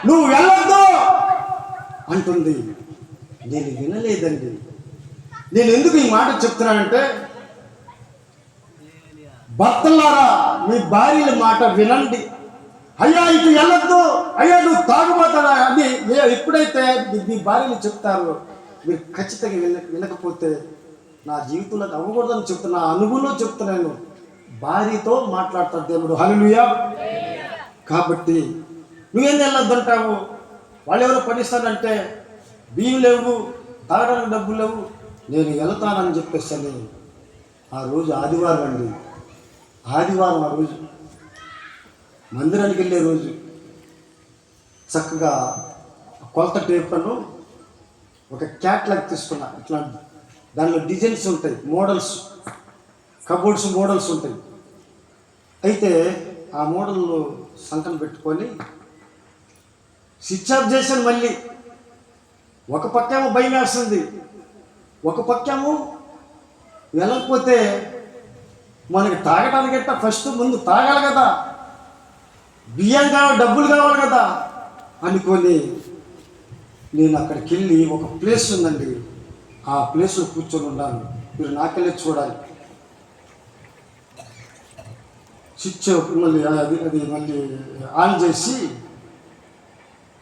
నువ్వు వెళ్ళొద్దు అంటుంది. నేను వినలేదండి. నేను ఎందుకు ఈ మాట చెప్తున్నానంటే, భర్తలారా మీ భార్యల మాట వినండి. అయ్యా ఇటు వెళ్ళొద్దు, అయ్యా నువ్వు తాగుబోతాడా అని ఎప్పుడైతే మీ భార్యలు చెప్తారో మీరు ఖచ్చితంగా వినకపోతే నా జీవితంలో అవ్వకూడదని చెప్తున్నా, అనుభవంలో చెప్తున్నాను. భార్యతో మాట్లాడతాడు దేవుడు. హల్లెలూయా. కాబట్టి నువ్వేం వెళ్ళొద్దంటావు? వాళ్ళు ఎవరో పడిస్తానంటే బియ్యం లేవు, తాగడానికి డబ్బులు లేవు, నేను వెళ్తానని చెప్పేసి ఆ రోజు ఆదివారం అండి. ఆదివారం ఆ రోజు మందిరానికి వెళ్ళే రోజు చక్కగా కొలత టేప్ను ఒక క్యాట్లాగ్ తీసుకున్నా. ఇట్లా దానిలో డిజైన్స్ ఉంటాయి, మోడల్స్, కబోర్డ్స్ మోడల్స్ ఉంటాయి. అయితే ఆ మోడల్ సంకం పెట్టుకొని స్విచ్ ఆఫ్ చేశాను. మళ్ళీ ఒక పక్కేమో భయం వేస్తుంది, ఒక పక్కేమో వెళ్ళకపోతే మనకి తాగడానికి ఫస్ట్ ముందు తాగాలి కదా, బియ్యం కావాలి, డబ్బులు కావాలి కదా అనుకొని నేను అక్కడికి వెళ్ళి, ఒక ప్లేస్ ఉందండి, ఆ ప్లేస్లో కూర్చొని ఉన్నాను. మీరు నాకెళ్ళి చూడాలి. స్విచ్ మళ్ళీ అది మళ్ళీ ఆన్ చేసి,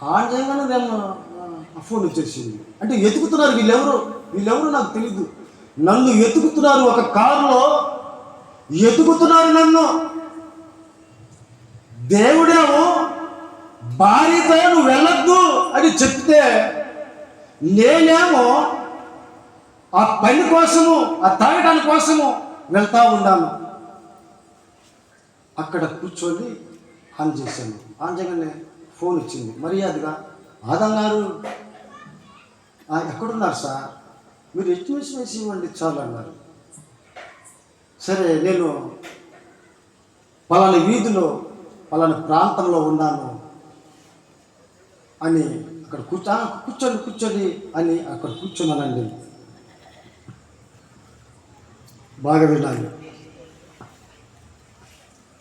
ఆన్ చేయగానే నేను ఫోన్ వచ్చేసింది. అంటే వెతుకుతున్నారు వీళ్ళెవరు నాకు తెలీదు. నన్ను వెతుకుతున్నారు, ఒక కారులో వెతుకుతున్నారు నన్ను. దేవుడేమో భార్యతో నువ్వు వెళ్ళొద్దు అని చెప్తే, నేనేమో ఆ పని కోసము, ఆ తాగడానికి కోసము వెళ్తా ఉన్నాను. అక్కడ కూర్చొని ఆన్ చేశాను. ఆన్ చేయగానే ఫోన్ వచ్చింది. మర్యాదగా, ఆదం గారు ఎక్కడున్నారు సార్, మీరు ఎస్టిమేషన్ వేసి ఇవ్వండి చాలు అన్నారు. సరే, నేను పలానా వీధిలో పలానా ప్రాంతంలో ఉన్నాను అని అక్కడ కూర్చొని అని అక్కడ కూర్చున్నానండి. బాగా వినాలి.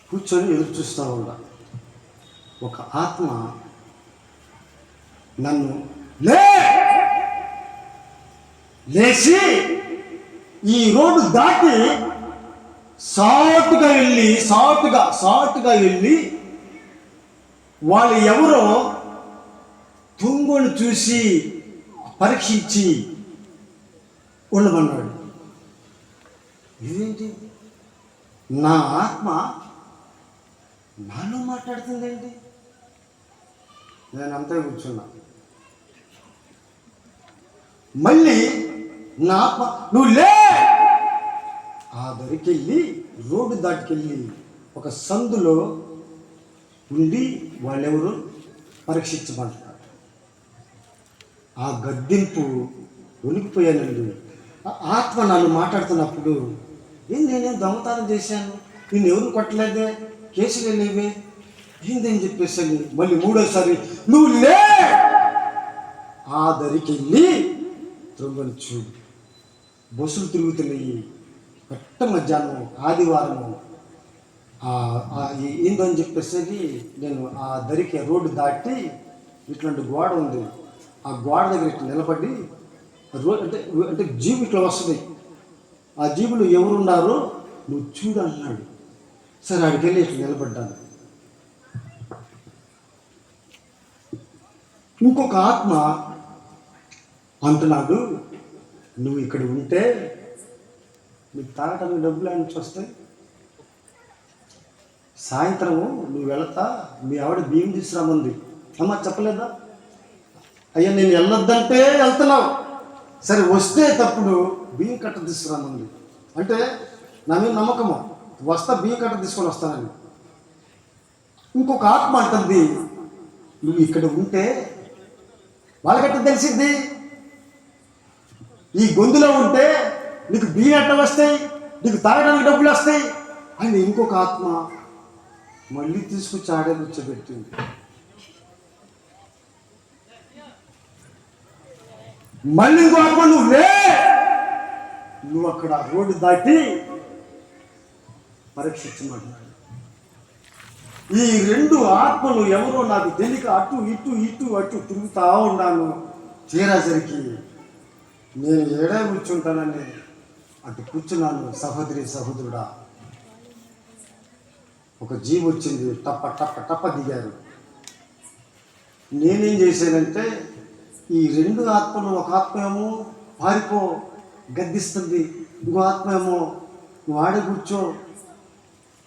కూర్చొని ఎదురు చూస్తూ ఉన్నా. ఒక ఆత్మ నన్ను లేచి ఈ రోడ్డు దాటి సాటుగా వెళ్ళి వాళ్ళు ఎవరో తుంగుని చూసి పరీక్షించి ఉండమన్నాడు. ఇదేంటి, నా ఆత్మ నాలో మాట్లాడుతుందేంటి? నేను అంతే కూర్చున్నా. మళ్ళీ నా ఆత్మ, నువ్వు లే, ఆ దరికెళ్ళి రోడ్డు దాటికెళ్ళి ఒక సందులో ఉండి వాళ్ళెవరు పరీక్షించమంటున్నారు. ఆ గద్దింపు వణికిపోయానండి. ఆత్మ నన్ను మాట్లాడుతున్నప్పుడు, నేనేం దొంగతనం చేశాను, నేను ఎవరు కొట్టలేదే, కేసులు వెళ్ళేవే, ఏందని చెప్పేసి మళ్ళీ మూడోసారి, నువ్వు లే, ఆ దరికెళ్ళి త్రొంగని చూడు, బస్సులు తిరుగుతున్నాయి, కట్ట మధ్యాహ్నం ఆదివారము, ఏందని చెప్పేసి నేను ఆ దరికి రోడ్డు దాటి ఇట్లాంటి గోడ ఉంది, ఆ గోడ దగ్గర ఇట్లా నిలబడి అంటే జీబు ఇట్లా వస్తుంది, ఆ జీబులో ఎవరున్నారో నువ్వు చూడు అన్నాడు. సరే, ఆడికి వెళ్ళి ఇట్లా నిలబడ్డాను. ఇంకొక ఆత్మ అంటున్నాడు, నువ్వు ఇక్కడ ఉంటే నీకు తాగటానికి డబ్బులు నుంచి వస్తాయి, సాయంత్రము నువ్వు వెళతా మీ ఆవిడ బియ్యం తీసుకురామంది. అమ్మ చెప్పలేదా? అయ్యా నేను వెళ్ళొద్దంటే వెళ్తున్నావు, సరే వస్తే తప్పుడు బియ్యం కట్ట తీసుకురామంది. అంటే నా మీద నమ్మకము, వస్తా బియ్యం కట్ట తీసుకొని వస్తానని. ఇంకొక ఆత్మ అంటుంది, నువ్వు ఇక్కడ ఉంటే వాళ్ళకట్ట తెలిసిద్ది, ఈ గొంతులో ఉంటే నీకు బియ్యం ఎట్ట వస్తాయి, నీకు తాగడానికి డబ్బులు వస్తాయి అని ఇంకొక ఆత్మ మళ్ళీ తీసుకొచ్చి ఆడే కూర్చోబెట్టింది. మళ్ళీ ఇంకో ఆత్మ నువ్వు అక్కడ రోడ్డు దాటి పరీక్షించమంటున్నాడు. ఈ రెండు ఆత్మలు ఎవరో నాకు తెలియక అటు ఇటు ఇటు అటు తిరుగుతా ఉన్నాను. తీరాసరికి నేను ఏడే కూర్చుంటానని అటు కూర్చున్నాను. సహోదరి సహోదరుడా, ఒక జీవి వచ్చింది, టప్ప టప్ప టప్ప దిగారు. నేనేం చేశానంటే ఈ రెండు ఆత్మలు, ఒక ఆత్మ ఏమో పారిపో గద్దిస్తుంది, ఇంకో ఆత్మ ఏమో నువ్వు ఆడే కూర్చో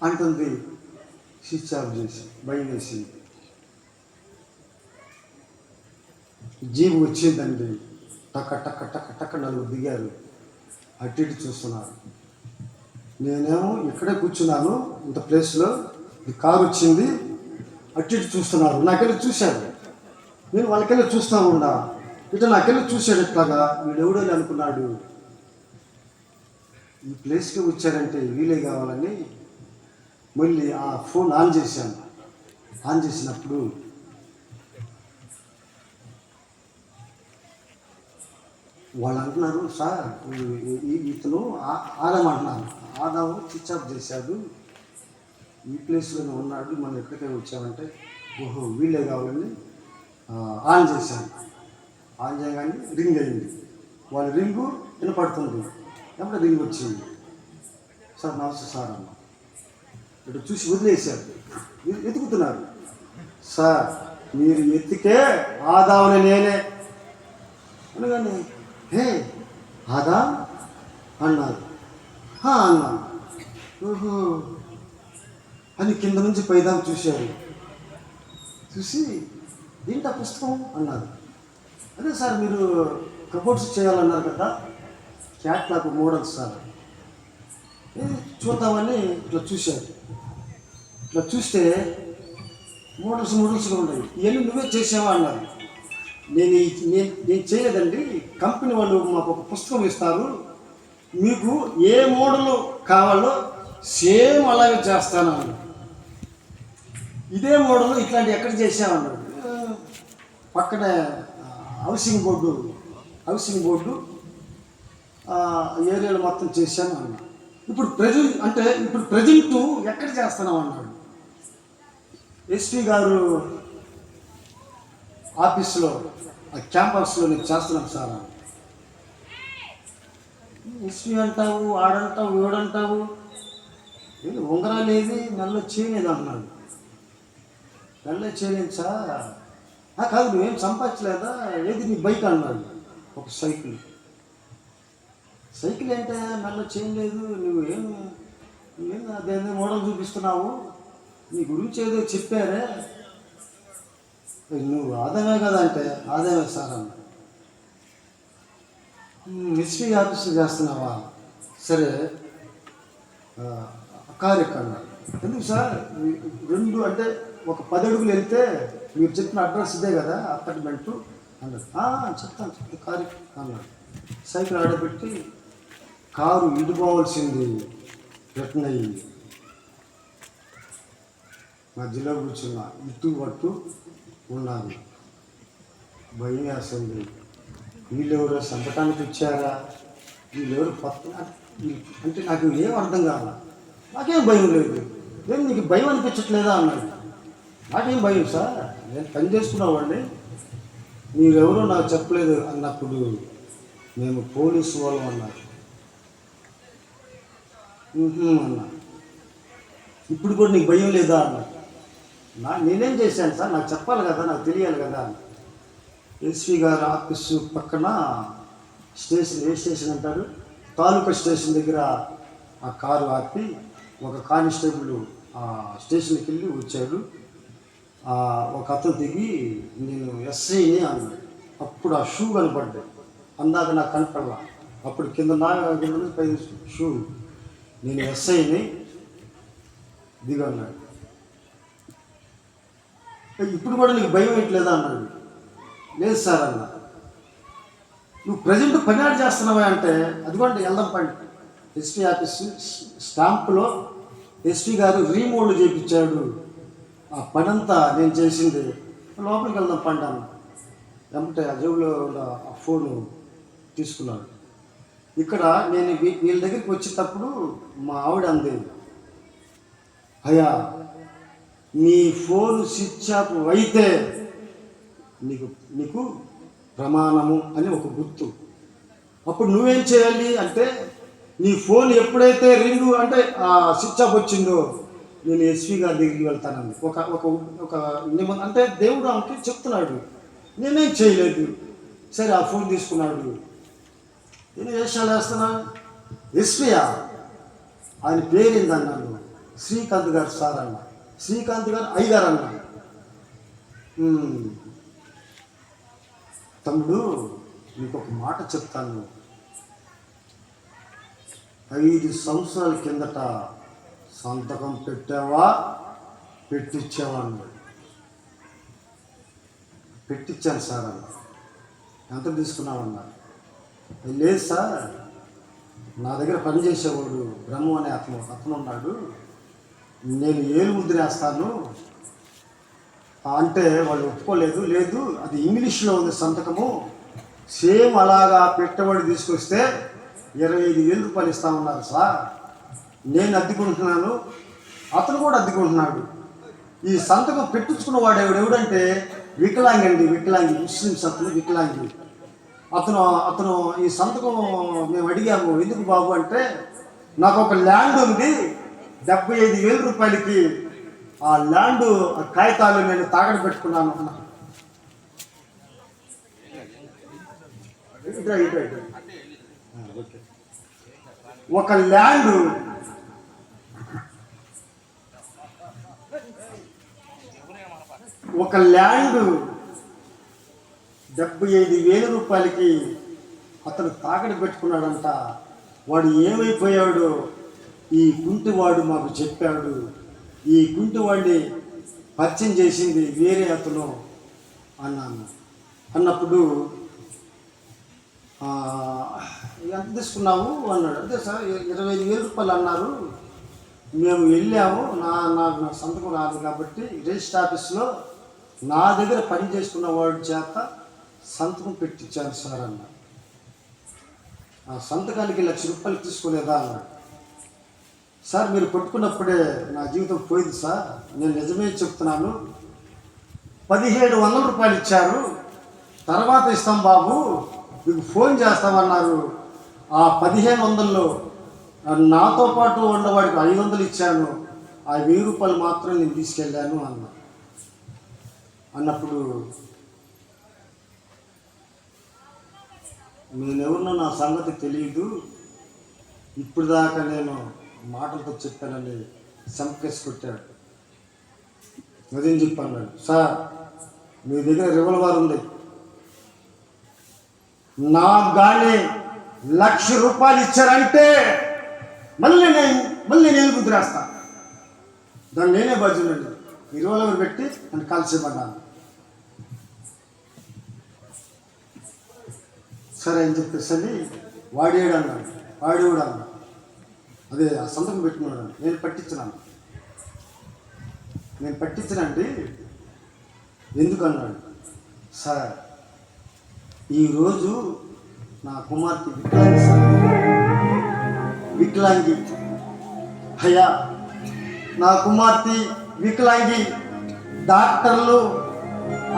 అంటుంది. స్విచ్ ఆఫ్ చేసి భయం వేసింది. జీవి వచ్చిందండి. టక్క టక్క టక్క టక్క నలుగురు దిగారు. అటు ఇటు చూస్తున్నారు. నేనేమో ఇక్కడే కూర్చున్నాను ఇంత ప్లేస్లో. ఈ కారు వచ్చింది, అటు ఇటు చూస్తున్నారు. నాకెళ్ళి చూశారు. నేను వాళ్ళకెళ్ళి చూస్తూ ఉన్నా. ఇటు నాకెళ్ళి చూశాడు. ఇట్లాగా వీడు ఎవడో అనుకున్నాడు. ఈ ప్లేస్కి వచ్చారంటే వీలే కావాలని మళ్ళీ ఆ ఫోన్ ఆన్ చేశాను. ఆన్ చేసినప్పుడు వాళ్ళు అంటున్నారు, సార్ ఇతను ఆదామంటున్నాను. ఆదాము స్విచ్ ఆఫ్ చేశాడు, ఈ ప్లేస్లోనే ఉన్నాడు, మనం ఎక్కడికే వచ్చామంటే ఓహో వీళ్ళే కావాలని ఆన్ చేశాను. ఆన్ చేయగానే రింగ్ అయింది. వాళ్ళ రింగు వినపడుతుంది. ఎప్పుడు రింగ్ వచ్చింది. సార్ నమస్తే సార్ అన్న. ఇటు చూసి వదిలేశారు. వెతుకుతున్నారు. సార్ మీరు ఎత్తికే ఆదాముని నేనే అనగానే హే ఆదా అన్నారు. అన్నాను. ఓహో అని కింద నుంచి పైదాం చూశారు. చూసి ఏంటా పుస్తకం అన్నారు. అదే సార్ మీరు కబోర్డ్స్ చేయాలన్నారు కదా, క్యాట్లాగ్ మోడల్స్ సార్, చూద్దామని ఇట్లా చూశారు. ఇట్లా చూస్తే మోడల్స్గా ఉన్నాయి. ఇవన్నీ నువ్వే చేసావా అన్నారు. నేను చేయలేదండి, కంపెనీ వాళ్ళు మాకు ఒక పుస్తకం ఇస్తారు, మీకు ఏ మోడల్ కావాలో సేమ్ అలాగే చేస్తాను అన్నాడు. ఇదే మోడల్ ఇట్లాంటి ఎక్కడ చేసామన్నాడు. పక్కనే హౌసింగ్ బోర్డు ఏరియాలో మొత్తం చేశాను అన్నాడు. ఇప్పుడు ప్రజెంట్ ఎక్కడ చేస్తున్నాం అన్నాడు. ఎస్పీ గారు ఆఫీస్లో క్యాంపస్లో నేను చేస్తున్నాను సార్. ఎస్పీ అంటావు, ఆడంటావు, ఏడంటావు, ఏది ఉంగరాలు ఏది మెల్ల చేయలేదు అన్నాడు. మెల్ల చేయలేదు సార్. కాదు నువ్వేం సంపాదించలేదా, ఏది నీ బైక్ అన్నాడు. ఒక సైకిల్ ఏంటే మెల్ల చేయలేదు, నువ్వేం అదేదో మోడల్ చూపిస్తున్నావు, నీ గురించి ఏదో చెప్పారే, నువ్వు ఆదాయమే కదా అంటే ఆదాయమే సార్ అన్న. ఎస్పీ ఆఫీస్లో చేస్తున్నావా, సరే కారు ఎక్కన్నాడు. ఎందుకు సార్, రెండు అంటే ఒక 10 అడుగులు వెళ్తే మీరు చెప్పిన అడ్రస్ ఇదే కదా అపార్ట్మెంటు అన్నాడు. చెప్తాను కారు అన్నాడు. సైకిల్ ఆడబెట్టి కారు ఇడిపోవాల్సింది రిటర్న్ అయ్యింది. మధ్యలో కూర్చున్నా, ఇటు పట్టు ఉన్నారు. భయం వేస్తుంది. వీళ్ళెవరో చంపటానికి వచ్చారా, వీళ్ళెవరు అంటే నాకు ఏం అర్థం కావాలా. నాకేం భయం లేదు. ఏం నీకు భయం అనిపించట్లేదా అన్నాడు. నాకేం భయం సార్, నేను పని చేసుకున్నామండి, మీరెవరో నాకు చెప్పలేదు అన్నప్పుడు మేము పోలీసు వాళ్ళం అన్నారు. అన్నా. ఇప్పుడు కూడా నీకు భయం లేదా అన్నాడు. నేనేం చేశాను సార్, నాకు చెప్పాలి కదా, నాకు తెలియాలి కదా. ఎస్పీ గారు ఆఫీసు పక్కన స్టేషన్, ఏ స్టేషన్ అంటారు, తాలూకా స్టేషన్ దగ్గర ఆ కారు ఆపి ఒక కానిస్టేబుల్ ఆ స్టేషన్కి వెళ్ళి వచ్చాడు. ఒక అతను దిగి నేను ఎస్ఐని అన్నాడు. అప్పుడు ఆ షూ కనపడ్డాడు. అందాక నాకు కనపడలా. అప్పుడు కింద పై షూ, నేను ఎస్ఐని దిగి అన్నాడు. ఇప్పుడు కూడా నీకు భయం ఏంట్లేదా అన్నాడు. లేదు సార్ అన్న. నువ్వు ప్రజెంట్ పని ఆడ చేస్తున్నావా అంటే, అదిగోండి వెళ్దాం పండి, ఎస్పీ ఆఫీస్ స్టాంపులో ఎస్పీ గారు రీమోల్డ్ చేయించాడు. ఆ పనంతా నేను చేసింది. లోపలికి వెళ్దాం పండాను ఏమంటే ఆ జేబులో ఉన్న ఆ ఫోను తీసుకున్నాడు. ఇక్కడ నేను వీళ్ళ దగ్గరికి వచ్చేటప్పుడు మా ఆవిడ అంది, అయ్యా నీ ఫోన్ స్విచ్ ఆఫ్ అయితే నీకు ప్రమాణము అని ఒక గుర్తు. అప్పుడు నువ్వేం చేయాలి అంటే, నీ ఫోన్ ఎప్పుడైతే రింగు అంటే స్విచ్ ఆఫ్ వచ్చిందో నేను ఎస్పీ గారి దగ్గరికి వెళ్తానండి. ఒక ఒక ఒక అంటే దేవుడు ఆమెకి చెప్తున్నాడు. నేనేం చేయలేదు. సరే ఆ ఫోన్ తీసుకున్నాడు. నేను వేషాలు వేస్తున్నాను. ఎస్పీయా ఆయన పేరు ఏందన్నాను. శ్రీకాంత్ గారు సార్ అన్న. శ్రీకాంత్ గారు అయ్యగారు అన్న. తమ్ముడు నీకు ఒక మాట చెప్తాను. 5 సంవత్సరాల కిందట సంతకం పెట్టావా పెట్టించావా అన్నాడు. పెట్టించాను సార్ అన్న. ఎంత తీసుకున్నావన్నారు. లేదు సార్, నా దగ్గర పనిచేసేవాడు బ్రహ్మ అనే అతను ఉన్నాడు, నేను ఏలు ముద్రేస్తాను అంటే వాళ్ళు ఒప్పుకోలేదు. లేదు అది ఇంగ్లీష్లో ఉంది సంతకము, సేమ్ అలాగా పెట్టబడి తీసుకొస్తే 25,000 రూపాయలు ఇస్తామన్నారు సార్. నేను అద్దెకుంటున్నాను, అతను కూడా అద్దెకుంటున్నాడు. ఈ సంతకం పెట్టించుకున్న వాడు ఎవడంటే వికలాంగి అండి, వికలాంగి, ముస్లిమ్స్ అతను వికలాంగి. అతను ఈ సంతకం మేము అడిగాము, ఎందుకు బాబు అంటే, నాకు ఒక ల్యాండ్ ఉంది 75,000 రూపాయలకి, ఆ ల్యాండ్ కాగితాలు నేను తాకట్టు పెట్టుకున్నాను అన్నాను. ఒక ల్యాండ్ 75,000 రూపాయలకి అతను తాకట్టు పెట్టుకున్నాడంట. వాడు ఏమైపోయాడు, ఈ కుంటివాడు మాకు చెప్పాడు. ఈ కుంటివాడిని పరిచయం చేసింది వేరే అతను అన్నప్పుడు ఎంత తీసుకున్నావు అన్నాడు. అదే సార్ 25,000 రూపాయలు అన్నారు. మేము వెళ్ళాము, నాకు నా సంతకం రాదు కాబట్టి రిజిస్టర్ ఆఫీస్లో నా దగ్గర పని చేసుకున్న వాడి చేత సంతకం పెట్టించాను సార్ అన్న. ఆ సంతకానికి 1,00,000 రూపాయలు తీసుకోలేదా అన్నాడు. సార్ మీరు కొట్టుకున్నప్పుడే నా జీవితం పోయింది సార్, నేను నిజమే చెప్తున్నాను. 1,700 రూపాయలు ఇచ్చారు, తర్వాత ఇస్తాం బాబు, మీకు ఫోన్ చేస్తామన్నారు. ఆ 1,500లో నాతో పాటు ఉన్నవాడికి 500 ఇచ్చాను, ఆ 1,000 రూపాయలు మాత్రం నేను తీసుకెళ్ళాను అన్నప్పుడు నేనెవరినో నా సంగతి తెలియదు, ఇప్పుడు దాకా నేను మాటలతో చెప్పానని సంకేసి కొట్టాడు. అదేం చెప్పన్నాడు. సార్ మీ దగ్గర రివల్వర్ ఉంది, నాకు కానీ 1,00,000 రూపాయలు ఇచ్చారంటే మళ్ళీ నేను కుదిరేస్తా, దాన్ని నేనే బాధ్యులండి. ఈ రివల్వర్ పెట్టి నన్ను కాల్చేయమన్నాను. సరే అని చెప్పేసి వాడేడు అన్నాడు. వాడేవాడు అన్నాడు. అదే ఆ సంతకం పెట్టుకున్నాడు. నేను పట్టించనండి. ఎందుకు అన్నాడు. సార్ ఈరోజు నా కుమార్తె వికలాంగి సార్, వికలాంగి. అయ్యా నా కుమార్తె వికలాంగి, డాక్టర్లు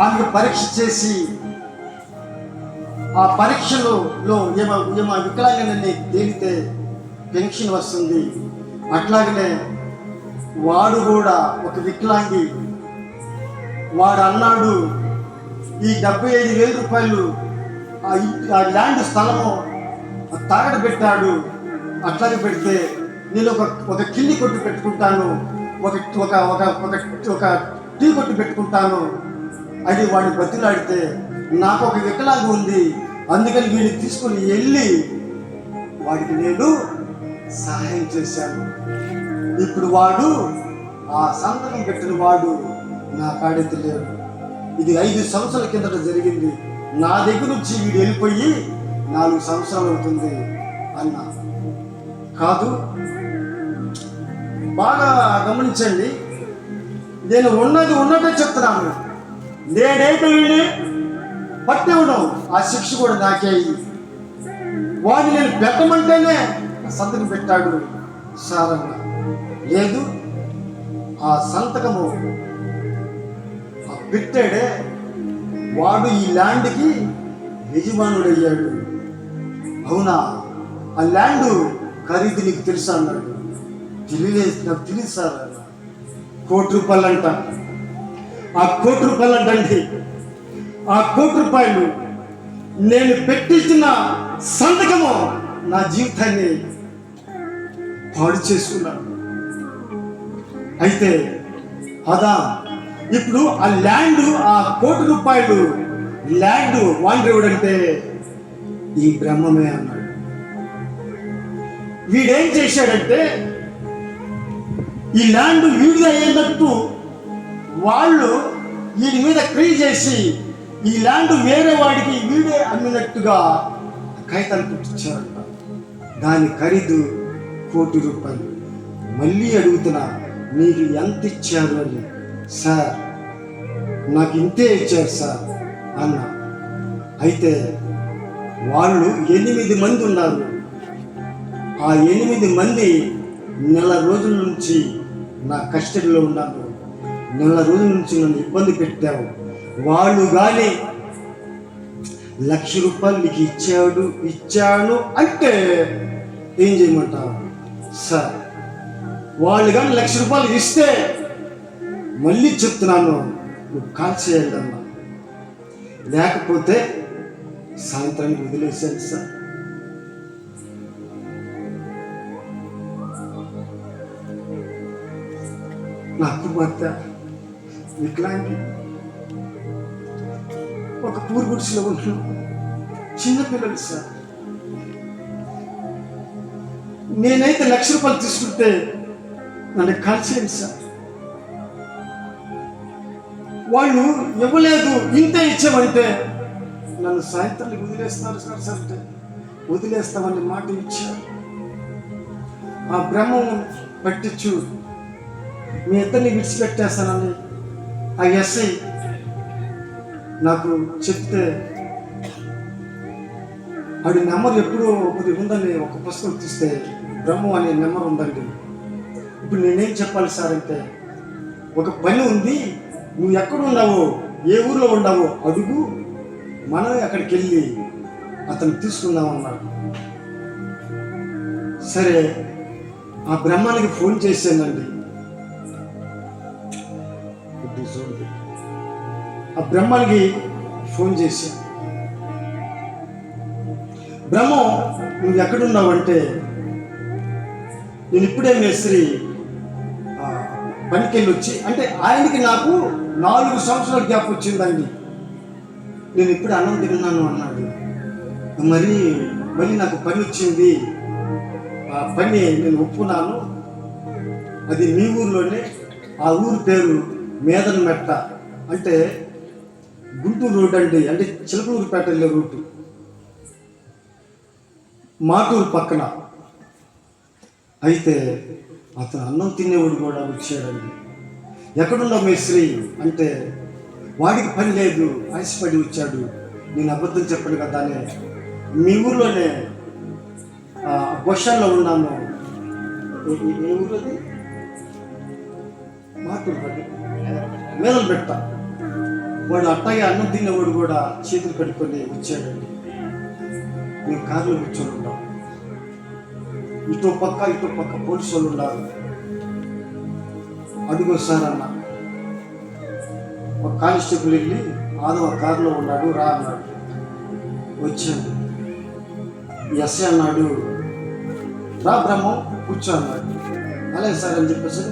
ఆమెకు పరీక్ష చేసి ఆ పరీక్షలో ఏమో వికలాంగిని తేలితే పెన్షన్ వస్తుంది. అట్లాగనే వాడు కూడా ఒక వికలాంగి, వాడు అన్నాడు ఈ 75,000 రూపాయలు ఆ ల్యాండ్ స్థలము తాకట్టు పెట్టాడు. అట్లాగే పెడితే నేను ఒక కిల్లి కొట్టు పెట్టుకుంటాను, ఒక టీ కొట్టు పెట్టుకుంటాను అది వాడిని బతిలాడితే, నాకు ఒక వికలాంగి ఉంది, అందుకని వీడిని తీసుకొని వెళ్ళి వాడికి నేను సహాయం చేశాను. ఇప్పుడు వాడు ఆ సంతకం పెట్టిన వాడు నా కాడైతే లేడు. ఇది 5 సంవత్సరాల కిందట జరిగింది. నా దగ్గర నుంచి వీడు వెళ్ళిపోయి 4 సంవత్సరాలు అవుతుంది అన్నా. కాదు, బాగా గమనించండి, నేను ఉన్నది ఉన్నట్టే చెప్తున్నాను. నేనైతే వీడిని పట్టివ్వడం, ఆ శిక్ష కూడా నాకే అయ్యి. వాడిని నేను పెట్టమంటేనే సంతకం పెట్టాడు సారంగా. లేదు, ఆ సంతకము పెట్టాడే వాడు ఈ ల్యాండ్కి యజమానుడయ్యాడు. అవునా, ఆ ల్యాండ్ ఖరీదు నీకు తెలుసా అన్నాడు. తెలియలేదు, నాకు తెలియదు సార్ అన్న. ₹1,00,00,000 అంట. ఆ ₹1,00,00,000 అంటండి. ఆ ₹1,00,00,000 నేను పెట్టించిన సంతకము నా జీవితాన్ని పాడు చేసుకున్నాను. అయితే అదా ఇప్పుడు ఆ ల్యాండ్, ఆ ₹1,00,00,000 ల్యాండ్ వాండ్రేవుడంటే ఈ బ్రహ్మమే అన్నాడు. వీడేం చేశాడంటే ఈ ల్యాండ్ వీడిగా అయ్యేటట్టు వాళ్ళు వీడి మీద క్రియ చేసి ఈ ల్యాండ్ వేరే వాడికి వీడే అమ్మినట్టుగా కాగితాలు పుట్టించారంట. దాని ఖరీదు ₹1,00,00,000. మళ్ళీ అడుగుతున్నా, మీకు ఎంత ఇచ్చారు అని. సార్, నాకు ఇంతే ఇచ్చారు సార్ అన్న. అయితే వాళ్ళు 8 మంది ఉన్నారు. ఆ 8 మంది నెల రోజుల నుంచి నా కస్టడీలో ఉన్నాను. నెల రోజుల నుంచి నన్ను ఇబ్బంది పెట్టావు. వాళ్ళు కానీ ₹1,00,000 నీకు ఇచ్చాను అంటే ఏం చేయమంటావు సార్? వాళ్ళు కానీ ₹1,00,000 ఇస్తే మళ్ళీ చెప్తున్నాను, నువ్వు కాల్ చేయాలి అన్నా. లేకపోతే సాయంత్రానికి వదిలేసాను సార్. నా కుమార్తె వికలాంగి, ఒక పూర్ గుడిసెలో ఉన్న చిన్నపిల్లలు సార్. నేనైతే ₹1,00,000 తీసుకుంటే నన్ను కాల్ చేయండి సార్. వాళ్ళు ఇవ్వలేదు, ఇంతే ఇచ్చామంటే నన్ను సాయంత్రానికి వదిలేస్తున్నారు సార్. సార్ అంటే వదిలేస్తామని మాట ఇచ్చారు. ఆ బ్రహ్మం పట్టించు, మీ ఇద్దరిని విడిచిపెట్టేస్తానని ఆ ఎస్ఐ నాకు చెప్తే, ఆడి నెంబర్ ఎప్పుడూ ఒకటి ఉందని ఒక పుస్తకం తీస్తే బ్రహ్మం అనే నెంబర్ ఉందండి. ఇప్పుడు నేనేం చెప్పాలి సార్ అంటే, ఒక పని ఉంది, నువ్వు ఎక్కడ ఉన్నావో, ఏ ఊర్లో ఉన్నావో అడుగు, మనమే అక్కడికి వెళ్ళి అతను తీసుకుందామన్నాడు. సరే, ఆ బ్రహ్మానికి ఫోన్ చేశానండి. ఆ బ్రహ్మానికి ఫోన్ చేశాను. బ్రహ్మం, నువ్వు ఎక్కడున్నావంటే, నేను ఇప్పుడే మేస్త్రి పనికి వెళ్ళి వచ్చి, అంటే ఆయనకి నాకు 4 సంవత్సరాల గ్యాప్ వచ్చిందండి. నేను ఇప్పుడు అన్నం తిన్నాను అన్నాడు. మళ్ళీ నాకు పని వచ్చింది, ఆ పని నేను ఒప్పుకున్నాను. అది మీ ఊర్లోనే, ఆ ఊరు పేరు మేదనమెట్ట, అంటే గుంటూరు రోడ్ అండి, అంటే చిలకలూరుపేట వెళ్ళే రూటు, మాటూరు పక్కన. అయితే అతను అన్నం తినేవాడు కూడా వచ్చాడండి. ఎక్కడున్నావు మేస్త్రి అంటే, వాడికి పని లేదు, ఆశపడి వచ్చాడు. నేను అబద్ధం చెప్పను కదా అని, మీ ఊర్లోనే బొషాల్లో ఉన్నాను. ఏ ఊర్లోది? మాటూరు మేదలు పెట్ట. వాడు అట్టగా అన్నం తినేవాడు కూడా చేతులు కట్టుకొని వచ్చాడండి. మేము కారులో కూర్చొని ఉంటాం. ఇటు పక్క పోలీసు వాళ్ళు ఉన్నారు. అడుగు సార్ అన్న. ఒక కానిస్టేబుల్ వెళ్ళి, ఆదవ కారులో ఉన్నాడు, రా అన్నాడు. వచ్చాను. ఎస్ఐ అన్నాడు, రా బ్రహ్మం కూర్చో అన్నాడు. అలాగే సార్ అని చెప్పేసి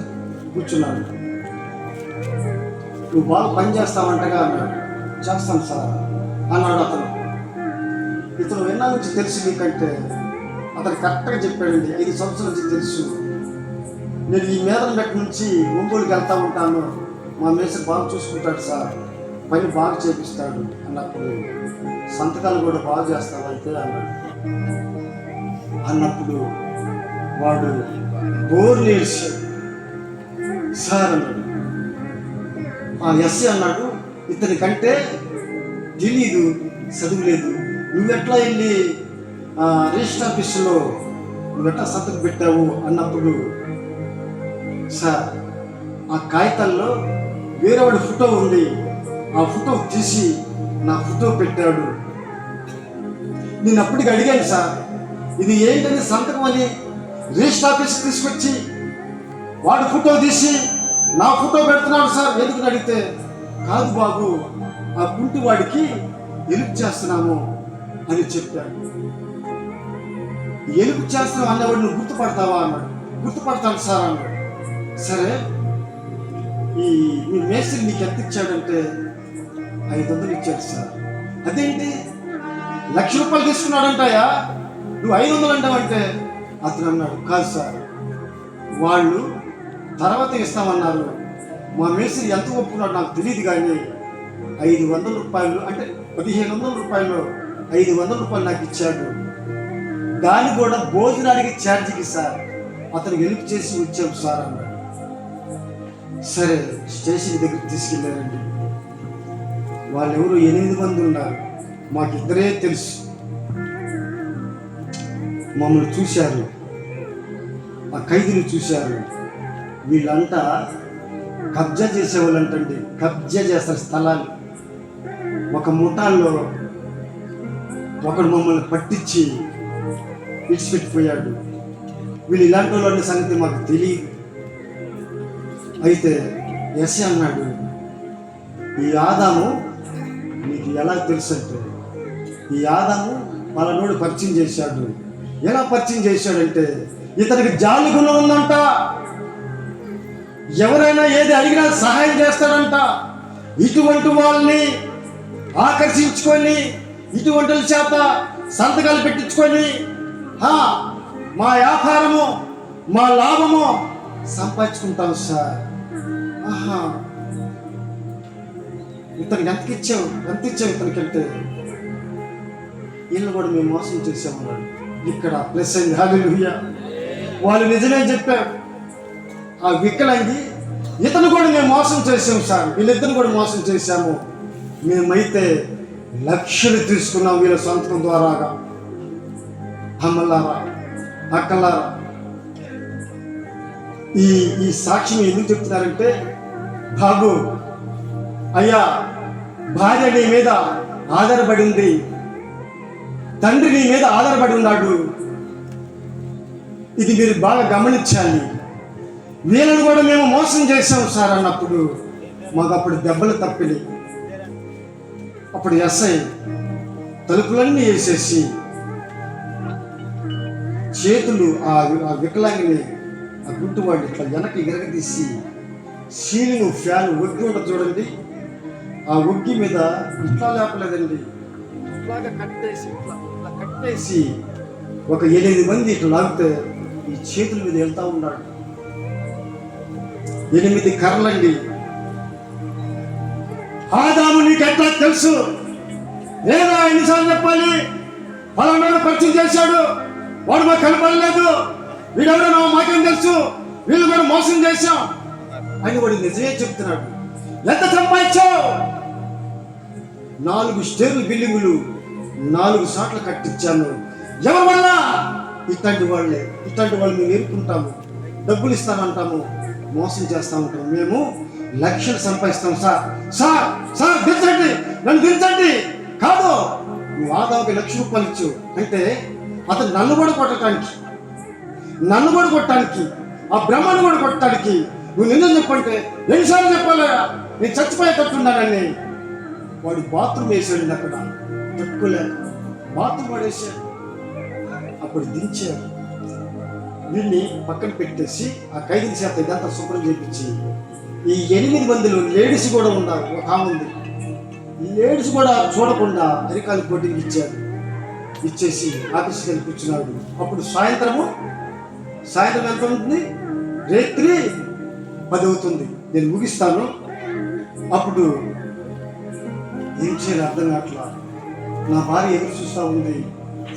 కూర్చున్నాడు. నువ్వు బాగా పని చేస్తావంటగా అన్నాడు. చేస్తాను సార్ అన్నాడు అతను. ఇతను ఎన్నా నుంచి తెలుసు నీకంటే, అతను కరెక్ట్గా చెప్పాడండి. 5 సంవత్సరాల నుంచి తెలుసు. నేను ఈ మేదనమెట్ట నుంచి ఒంగోలుకి వెళ్తూ ఉంటాను, మా మేస్త్రి బాగా చూసుకుంటాడు సార్, పని బాగా చేపిస్తాడు అన్నప్పుడు, సంతకాలు కూడా బాగా చేస్తావు అయితే అన్నాడు. అన్నప్పుడు వాడు బోర్ నేర్చాడు. సార్ అన్నాడు. ఎస్సీ అన్నాడు, ఇతని కంటే తెలీదు, చదువులేదు, నువ్వెట్లా వెళ్ళి రిజిస్టర్ ఆఫీసులో నువ్వెట్లా సంతకం పెట్టావు అన్నప్పుడు, సార్ ఆ కాగితాల్లో వేరేవాడి ఫోటో ఉంది, ఆ ఫోటో తీసి నా ఫోటో పెట్టాడు. నేను అప్పటికి అడిగాను, సార్ ఇది ఏంటని సంతకం అని రిజిస్టర్ ఆఫీస్కి తీసుకొచ్చి వాడి ఫోటో తీసి నా ఫోటో పెడుతున్నాడు సార్ ఎందుకు అడిగితే, కాదు బాబు ఆ కుంటి వాడికి ఎలుపు చేస్తున్నాము అని చెప్పాడు. ఎలుపు చేస్తున్నావు అన్నవాడు నువ్వు గుర్తుపడతావా అన్నాడు. గుర్తుపడతాను సార్ అన్నాడు. సరే మీ మేస్త్రి నీకు ఎంత ఇచ్చాడంటే 500 ఇచ్చాడు సార్. అదేంటి 1,00,000 రూపాయలు తీసుకున్నాడంటాయా, నువ్వు 500 అంటావంటే అతను అన్నాడు, కాదు సార్ వాళ్ళు తర్వాత ఇస్తామన్నారు, మా మేస్త్రి ఎంత ఒప్పుకున్నాడు నాకు తెలియదు, కానీ 500 రూపాయలు అంటే 1,500 రూపాయలు 500 రూపాయలు నాకు ఇచ్చాడు. దాన్ని కూడా భోజనానికి ఛార్జీకి సార్ అతను హెల్ప్ చేసి వచ్చాం సార్ అన్నాడు. సరే స్టేషన్ దగ్గరికి తీసుకెళ్ళారండి. వాళ్ళెవరు 8 మంది ఉన్నారు, మాకిద్దరే తెలుసు. మమ్మల్ని చూశారు, ఆ ఖైదీలు చూశారు. వీళ్ళంతా కబ్జా చేసేవాళ్ళంటండి, కబ్జా చేస్తారు స్థలాలు. ఒక ముఠాల్లో ఒకడు మమ్మల్ని పట్టించి విడిచిపెట్టిపోయాడు. వీళ్ళు ఇలాంటి వాళ్ళ సంగతి మాకు తెలియదు. అయితే ఎస్ఐ అన్నాడు, ఈ ఆదాము నీకు ఎలా తెలుసు అంటే, ఈ ఆదాము పలానోడు పరిచయం చేశాడు. ఎలా పరిచయం చేశాడంటే, ఇతనికి జాలి గుణం ఉందంట, ఎవరైనా ఏది అడిగినా సహాయం చేస్తాడంట. ఇటువంటి వాళ్ళని ఆకర్షించుకొని ఇటువంటి వాళ్ళ చేత సంతకాలు పెట్టించుకొని మా వ్యాపారము మా లాభము సంపాదించుకుంటాం సార్. ఇతనికి ఎంత ఇచ్చావు ఇతనికంటే, వీళ్ళు కూడా మేము మోసం చేసామన్నాడు. ఇక్కడ ప్లస్ అయింది. హల్లెలూయా. వాళ్ళు నిజమే చెప్పారు. ఆ వికలాంగి ఇతను కూడా మేము మోసం చేసాము సార్, వీళ్ళిద్దరు కూడా మోసం చేశాము, మేమైతే 1,00,000 తీసుకున్నాం వీళ్ళ సంతకం ద్వారాగా. అమ్మలారా అక్కలారా, ఈ సాక్ష్యం ఎందుకు చెప్తున్నారంటే, బాబు అయ్యా భార్య నీ మీద ఆధారపడి ఉంది, తండ్రి నీ మీద ఆధారపడి ఉన్నాడు, ఇది మీరు బాగా గమనించాలి. వీళ్ళని కూడా మేము మోసం చేశాం సార్ అన్నప్పుడు మాకు అప్పుడు దెబ్బలు తప్పినాయి. అప్పుడు ఎస్ఐ తలుపులన్నీ వేసేసి చేతులు ఆ వికలాంగిని ఆ గుట్టువాడిని ఇట్లా వెనక్కి ఎరగదీసి సీలింగ్ ఫ్యాన్ ఒగ్గి ఉంటుంది చూడండి, ఆ ఒగ్గి మీద ఇట్లా లేపలేదండి, ఇట్లాగా కట్టేసి ఒక 8 మంది ఇట్లా లాగితే ఈ చేతుల మీద వెళ్తా ఉన్నాడు. 8 కర్రలండి. ఆదాము నీకు ఎట్లా తెలుసు? లేదా ఎన్నిసార్లు చెప్పాలి? పలానాడు పరిచయం చేశాడు, వాడు మాకు కనపడలేదు, వీడెవడో మాకేం తెలుసు, వీళ్ళు కూడా మోసం చేశాం అని వాడు నిజమే చెప్తున్నాడు. ఎంత సంపాదించావు? 4 స్టేర్లు బిల్డింగులు 4 సార్లు కట్టించాను. ఎవరి వల్ల? ఇట్లాంటి వాళ్ళు మేము నేర్పుకుంటాము, డబ్బులు ఇస్తామంటాము, మోసం చేస్తా ఉంటాం. మేము 1,00,000 సంపాదిస్తాం సార్. సార్ సార్ దించండి, నన్ను దించండి. కాదు, నువ్వు ఆదాముకి 1,00,000 రూపాయలు ఇచ్చు అంటే అతను నన్ను కూడా కొట్టడానికి ఆ బ్రహ్మను కూడా కొట్టడానికి నువ్వు నిజం చెప్పంటే ఎన్నిసార్లు చెప్పాలా? నేను చచ్చిపోయేటట్టున్నానని వాడు బాత్రూమ్ వేసాడు, అక్కడ తట్టుకోలేక బాత్రూమ్ వాడేసాడు. అప్పుడు దించారు. వీళ్ళని పక్కన పెట్టేసి ఆ ఖైదీ చేత ఇదంతా శుభ్రం చేయించి ఈ 8 మందిలో లేడీస్ కూడా ఉన్నారు. ఒక ఆమె ఉంది, లేడీస్ కూడా చూడకుండా అరికాలు కోటింగ్ ఇచ్చాడు. ఇచ్చేసి ఆఫీస్కి వెళ్ళి కూర్చున్నాడు. అప్పుడు సాయంత్రం ఎంత ఉంటుంది? రాత్రి 10 అవుతుంది. నేను ముగిస్తాను. అప్పుడు ఏం చేయాలి అర్థం కావట్లా. నా భార్య ఎదురు చూస్తూ ఉంది,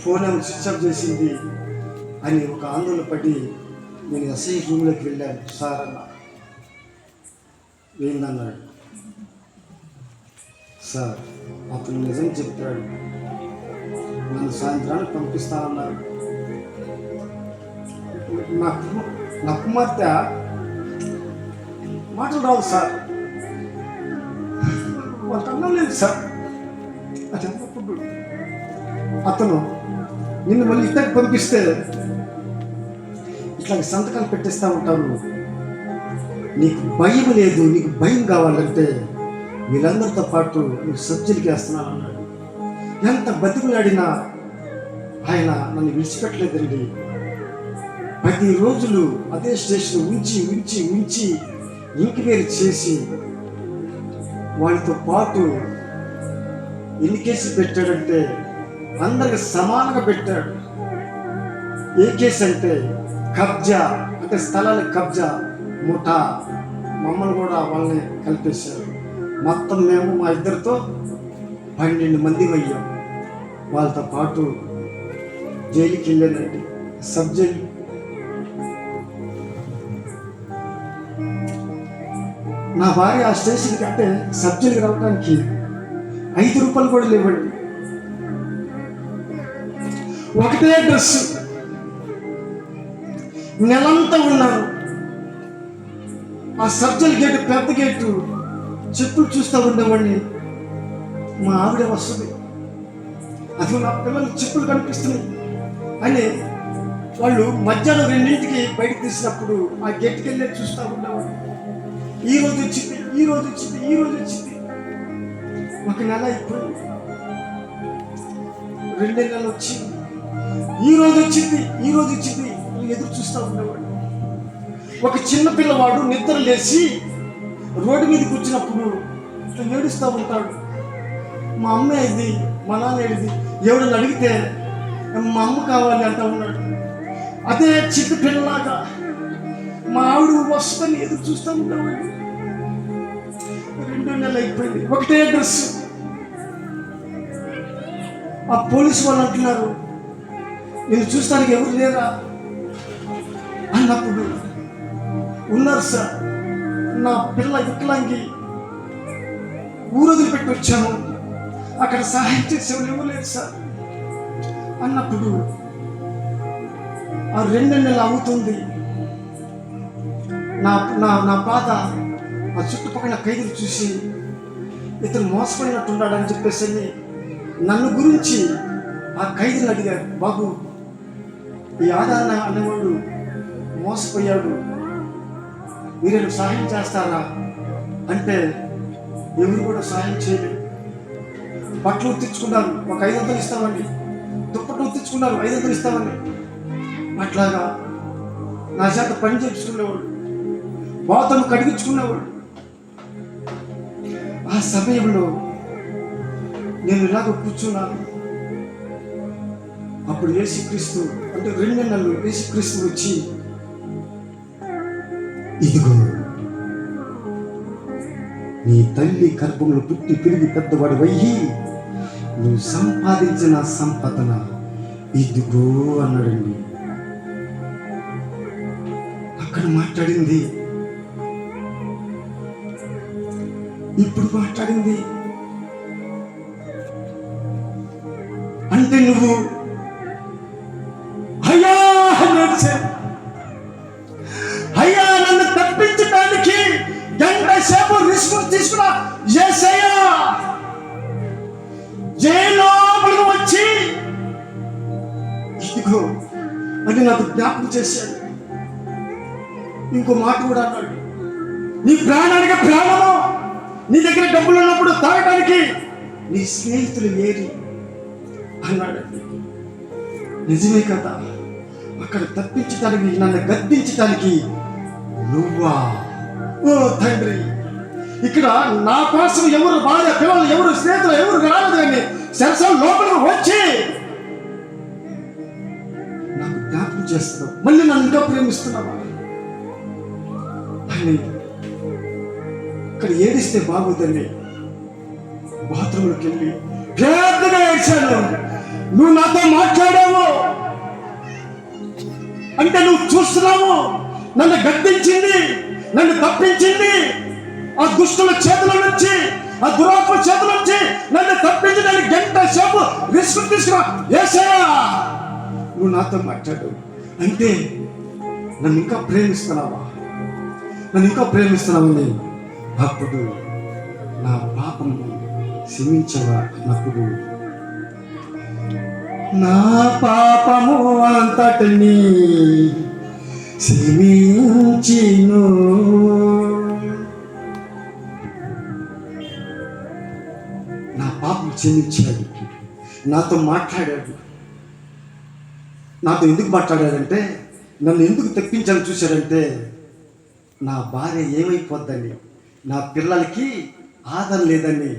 ఫోన్ ఏమో స్విచ్ ఆఫ్ చేసింది. అని ఒక ఆందోళన పడి నేను ఎస్ఐ రూమ్లోకి వెళ్ళాను. సార్ అన్న ఏందన్నాడు. సార్ అతను నిజం చెప్పాడు, నన్ను సాయంత్రానికి పంపిస్తానన్నాడు. నా కుమార్తె మాటలు రావు సార్, వాళ్ళకి అన్నం లేదు సార్. అది అన్నప్పుడు అతను నిన్ను మళ్ళీ ఇద్దరికి పంపిస్తే ఇట్లా సంతకాలు పెట్టేస్తూ ఉంటాను, నీకు భయం లేదు, నీకు భయం కావాలంటే వీళ్ళందరితో పాటు నువ్వు సబ్జెక్ట్కి వేస్తున్నాను అన్నాడు. ఎంత బతికులాడినా ఆయన నన్ను విడిచిపెట్టలేదండి. 10 రోజులు అదే స్టేషన్ ఉంచి ఉంచి ఉంచి ఎంక్వైరీ చేసి వాళ్ళతో పాటు ఎన్ని కేసులు పెట్టాడంటే అందరికి సమానంగా పెట్టాడు. ఏ కేసు అంటే కబ్జా, అంటే స్థలాల కబ్జా ముఠా, మమ్మల్ని కూడా వాళ్ళని కలిపేశారు. మొత్తం మేము మా ఇద్దరితో 12 మంది అయ్యాం. వాళ్ళతో పాటు జైలుకి వెళ్ళానండి, సబ్ జైలు. నా భార్య ఆ స్టేషన్కి అంటే సబ్ జైలుకి రావడానికి 5 రూపాయలు కూడా లేవండి. ఒకటే డ్రెస్ నెలంతా ఉన్నాను. ఆ సబ్ జైలు గేటు, పెద్ద గేటు, చెప్పులు చూస్తూ ఉండేవాడిని. మా ఆవిడ వస్తుంది, అది నా పిల్లలకి చెప్పులు కనిపిస్తున్నాయి అని వాళ్ళు మధ్యాహ్నం 2ంటికి బయటకు తీసినప్పుడు ఆ గేట్కి వెళ్ళి చూస్తూ ఉండేవాడు. ఈ రోజు వచ్చింది, ఈ రోజు వచ్చింది, ఈ రోజు వచ్చింది. 1 నెల అయిపోయింది, 2 నెలలు వచ్చింది, ఈ రోజు వచ్చింది, ఈ రోజు వచ్చింది. ఎదురు చూస్తూ ఉండేవాడు. ఒక చిన్న పిల్లవాడు నిద్ర లేచి రోడ్డు మీద కూర్చున్నప్పుడు ఏడుస్తూ ఉంటాడు. మా అమ్మ ఏది, మా నాన్న ఏది, ఎవడని అడిగితే మా అమ్మ కావాలి అంటూ ఉన్నాడు. అదే చిన్న పిల్లలాగా మా ఆవిడ వస్తుందని ఎదురు చూస్తూ ఉండేవాడు. 2 నెలలు అయిపోయింది, ఒకటే డ్రెస్. ఆ పోలీసు వాళ్ళు అంటున్నారు, నేను చూస్తానికి ఎవరు లేరా అన్నప్పుడు, ఉన్నారు సార్, నా పిల్ల వికలాంగి, ఊరొదిలి పెట్టి వచ్చాను, అక్కడ సహాయం చేసేవాళ్ళు ఎవరు లేదు సార్ అన్నప్పుడు, ఆ 2 నెలలు అవుతుంది. నా నా నా బాధ ఆ చుట్టుపక్కల ఖైదీలు చూసి ఇతను మోసపోయినట్టున్నాడని చెప్పేసి నన్ను గురించి ఆ ఖైదీలు అడిగారు, బాబు ఈ ఆదాన అనేవాడు మోసపోయాడు, మీరేం సహాయం చేస్తారా అంటే ఎవరు కూడా సహాయం చేయలేదు. బట్టలు ఉత్తించుకున్నారు, ఒక 500 ఇస్తామని, దుప్పట్లు ఉత్తించుకున్నారు, 500 ఇస్తామని. అట్లాగా నా చేత పని చేయించుకునేవాడు, బాతులు కడిగించుకునేవాడు. ఆ సమయంలో నేను ఇలాగ కూర్చున్నాను. అప్పుడు యేసుక్రీస్తు, అంటే 2 నెలలు యేసుక్రీస్తు వచ్చి, ఇదిగో నీ తల్లి గర్భంలో పుట్టి పెరిగి పెద్దవాడు అయ్యి నువ్వు సంపాదించిన సంపదన ఇదిగో అన్నాడండి. అక్కడ మాట్లాడింది, ఇప్పుడు మాట్లాడింది. అంటే నువ్వు అయ్యా అయ్యా నన్ను తప్పించడానికి 1 గంట సేపు రిస్క్ తీసుకున్నా యేసయ్యా జైల్లో వచ్చి ఇదిగో అని నాకు జ్ఞాపకం చేశాడు. ఇంకో మాట కూడా అన్నాడు, నీ ప్రాణానికి ప్రాణము, నీ దగ్గర డబ్బులు ఉన్నప్పుడు తాగడానికి నీ స్నేహితులు ఏరి అన్నాడు. నిజమే కదా, అక్కడ తప్పించడానికి, నన్ను గద్దించడానికి నువ్వా? ఓ తండ్రి, ఇక్కడ నా కోసం ఎవరు భార్య పిల్లలు, ఎవరు స్నేహితులు, ఎవరు రాలేదు కానీ సరసం లోపల వచ్చి నాకు జ్ఞాపకం చేస్తున్నావు, మళ్ళీ నన్ను ఇంకా ప్రేమిస్తున్నావా అని ఇక్కడ ఏడిస్తే బాగోదని బాత్రూంలోకి వెళ్ళి పెద్దగా ఏడ్చాను. నువ్వు నాతో మాట్లాడావు, అంటే నువ్వు చూస్తున్నావు, నన్ను గద్దించింది, నన్ను తప్పించింది, ఆ దుష్టుల చేతుల నుంచి, ఆ దురాత్మ చేతుల నుంచి నన్ను తప్పించి నన్ను గంట సేపు రిస్క్ తీసుకురా. యేసయ్యా, నువ్వు నాతో మాట్లాడు అంటే నన్ను ఇంకా ప్రేమిస్తున్నావా, నన్ను ఇంకా ప్రేమిస్తున్నావని అప్పుడు నా పాపము క్షమించవా అన్నప్పుడు నా పాపము అంతటిని క్షమించిను. నా పాపం క్షమించాడు, నాతో మాట్లాడాడు. నాతో ఎందుకు మాట్లాడాడంటే, నన్ను ఎందుకు తెప్పించాలని చూశాడంటే, నా భార్య ఏమైపోద్దని, నా పిల్లలకి ఆదరణ లేదని.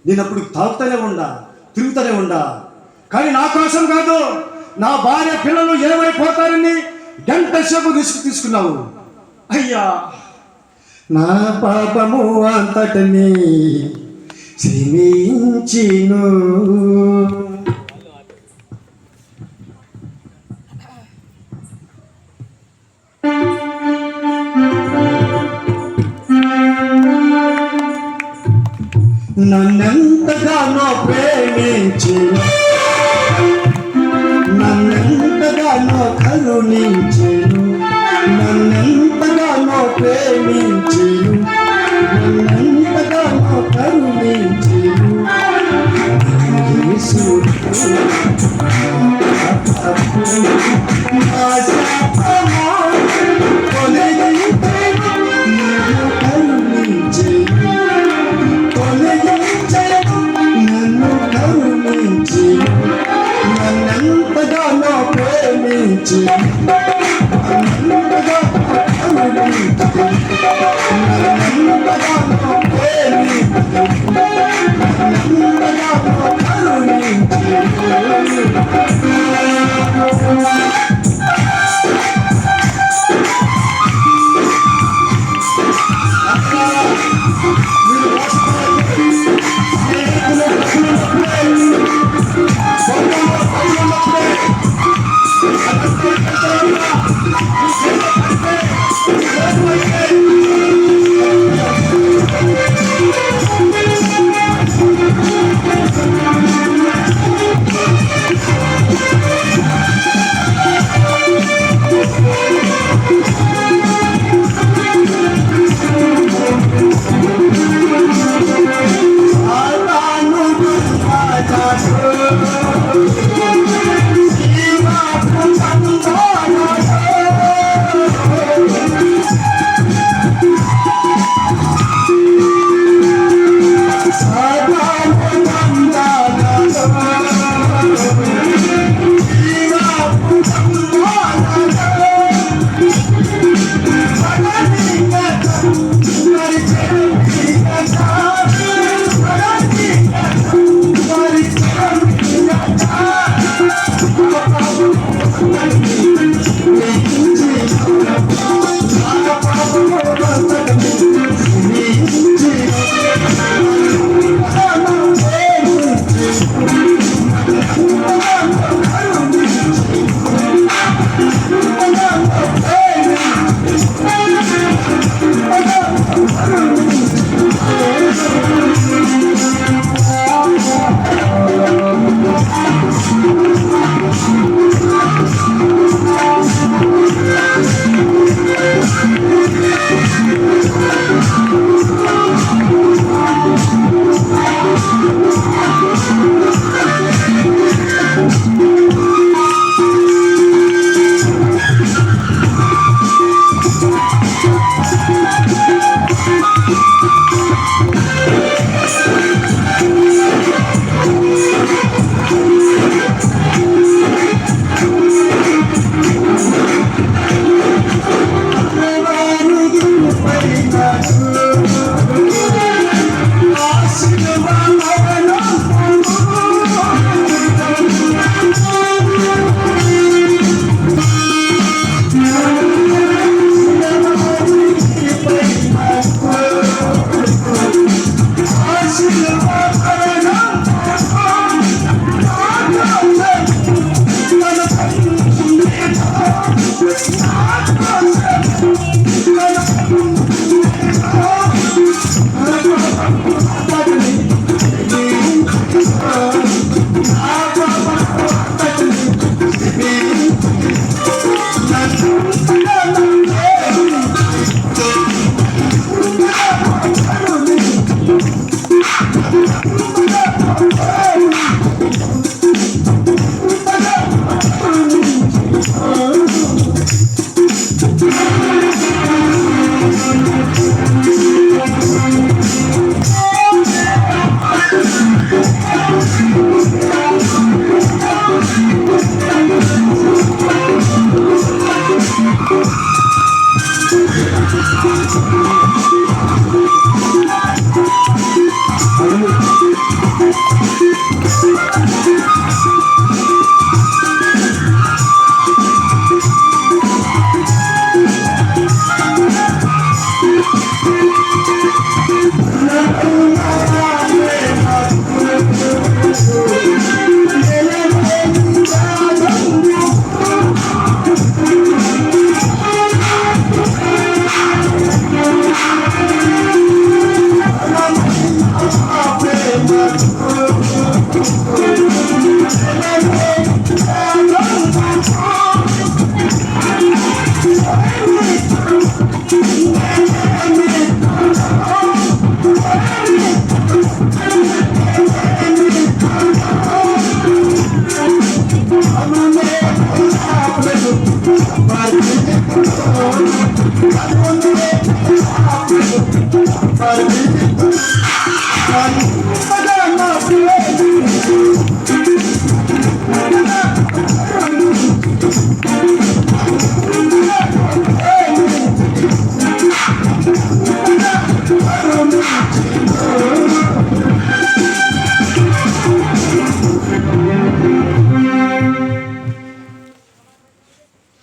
నేను అప్పుడు తాగుతూనే ఉండా, తిరుగుతూనే ఉండా. కానీ నా కోసం కాదు, నా భార్య పిల్లలు ఏమైపోతారని గంట సేపు రిస్క్ తీసుకున్నావు. అయ్యా, నా పాపము అంతటిని క్షమించిను. నన్నెంతగానో ప్రేమించిను, నన్నెంతగానో కరుణించిను, నన్నెంతగానో ప్రేమించిను, నన్నెంతగానో కరుణించిను. యేసుడు నా శాపము తొలగించెను, నన్ను కరుణించెను, తొలగించెను, నన్ను కరుణించెను. నన్నెంతగానో ప్రేమించెను, నన్నెంతగానో కరుణించెను, నన్నెంతగానో ప్రేమించెను.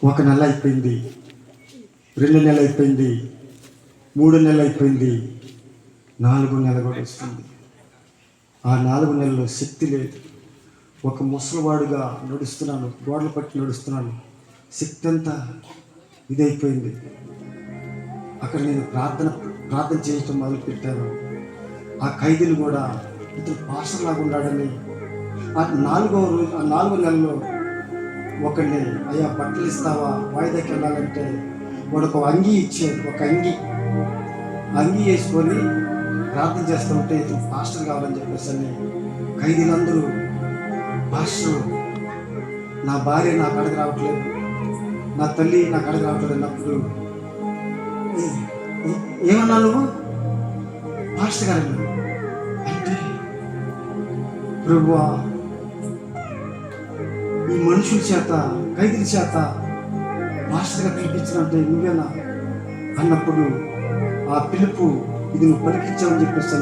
ఒక నెల అయిపోయింది, 2 నెలలు అయిపోయింది, 3 నెలలు అయిపోయింది, 4 నెల కూడా వస్తుంది. ఆ 4 నెలల్లో శక్తి లేదు. ఒక ముసలివాడుగా నడుస్తున్నాను, గోడలు పట్టి నడుస్తున్నాను. శక్తి అంతా ఇదైపోయింది. అక్కడ నేను ప్రార్థన చేయటం మొదలుపెట్టాను. ఆ ఖైదీలు కూడా ఇతను పాస్టర్ లాగా ఉన్నాడని ఆ 4 నెలల్లో ఒకరిని, అయ్యా బట్టలు ఇస్తావా, వాయిదాకి వెళ్ళాలంటే వాడు ఒక అంగీ ఇచ్చాడు. ఒక అంగీ వేసుకొని ప్రార్థన చేస్తూ ఉంటే ఇతను పాస్టర్ కావాలని చెప్పేసి అని ఖైదీలందరూ, పాస్టర్ నా భార్య నా కడకు రావట్లేదు, నా తల్లి నా కడకు రావట్లేదు అన్నప్పుడు ఏమన్నా నువ్వు పాస్టర్ గారు అంటే, ప్రభువా ఈ మనుషుల చేత ఖైదీల చేత పాస్టర్గా పిలిపించినంటే నువ్వేనా అన్నప్పుడు ఆ పిలుపు ఇది నువ్వు పలికించావని చెప్పేసి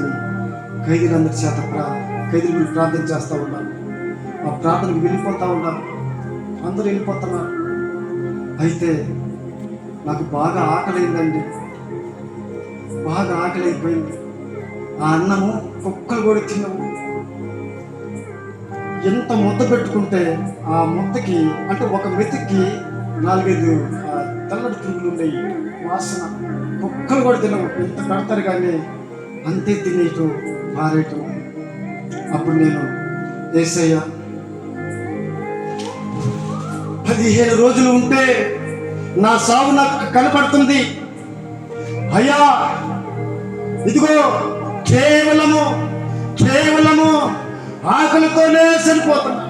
ఖైదీలందరి చేత ఖైదీల గురించి ప్రార్థన చేస్తూ ఉన్నాను. ఆ ప్రార్థనకు వెళ్ళిపోతూ ఉన్నాను. అందరూ వెళ్ళిపోతున్నారు. అయితే నాకు బాగా ఆకలైందండి, బాగా ఆకలి అయిపోయింది. ఆ అన్నము కుక్కలు కూడా తినవు. ఎంత ముద్ద పెట్టుకుంటే ఆ ముద్దకి అంటే ఒక మెతికి 4-5 తెల్లటి పురుగులు ఉన్నాయి. వాసన కుక్కలు కూడా తినవు. ఎంత పెడతారు కానీ అంతే తినేయటం పారేయటం. అప్పుడు నేను యేసయ్య 15 రోజులు ఉంటే నా సాగు నాకు కనపడుతుంది. అయ్యా ఇదిగో కేవలము ఆకలితోనే చనిపోతున్నా.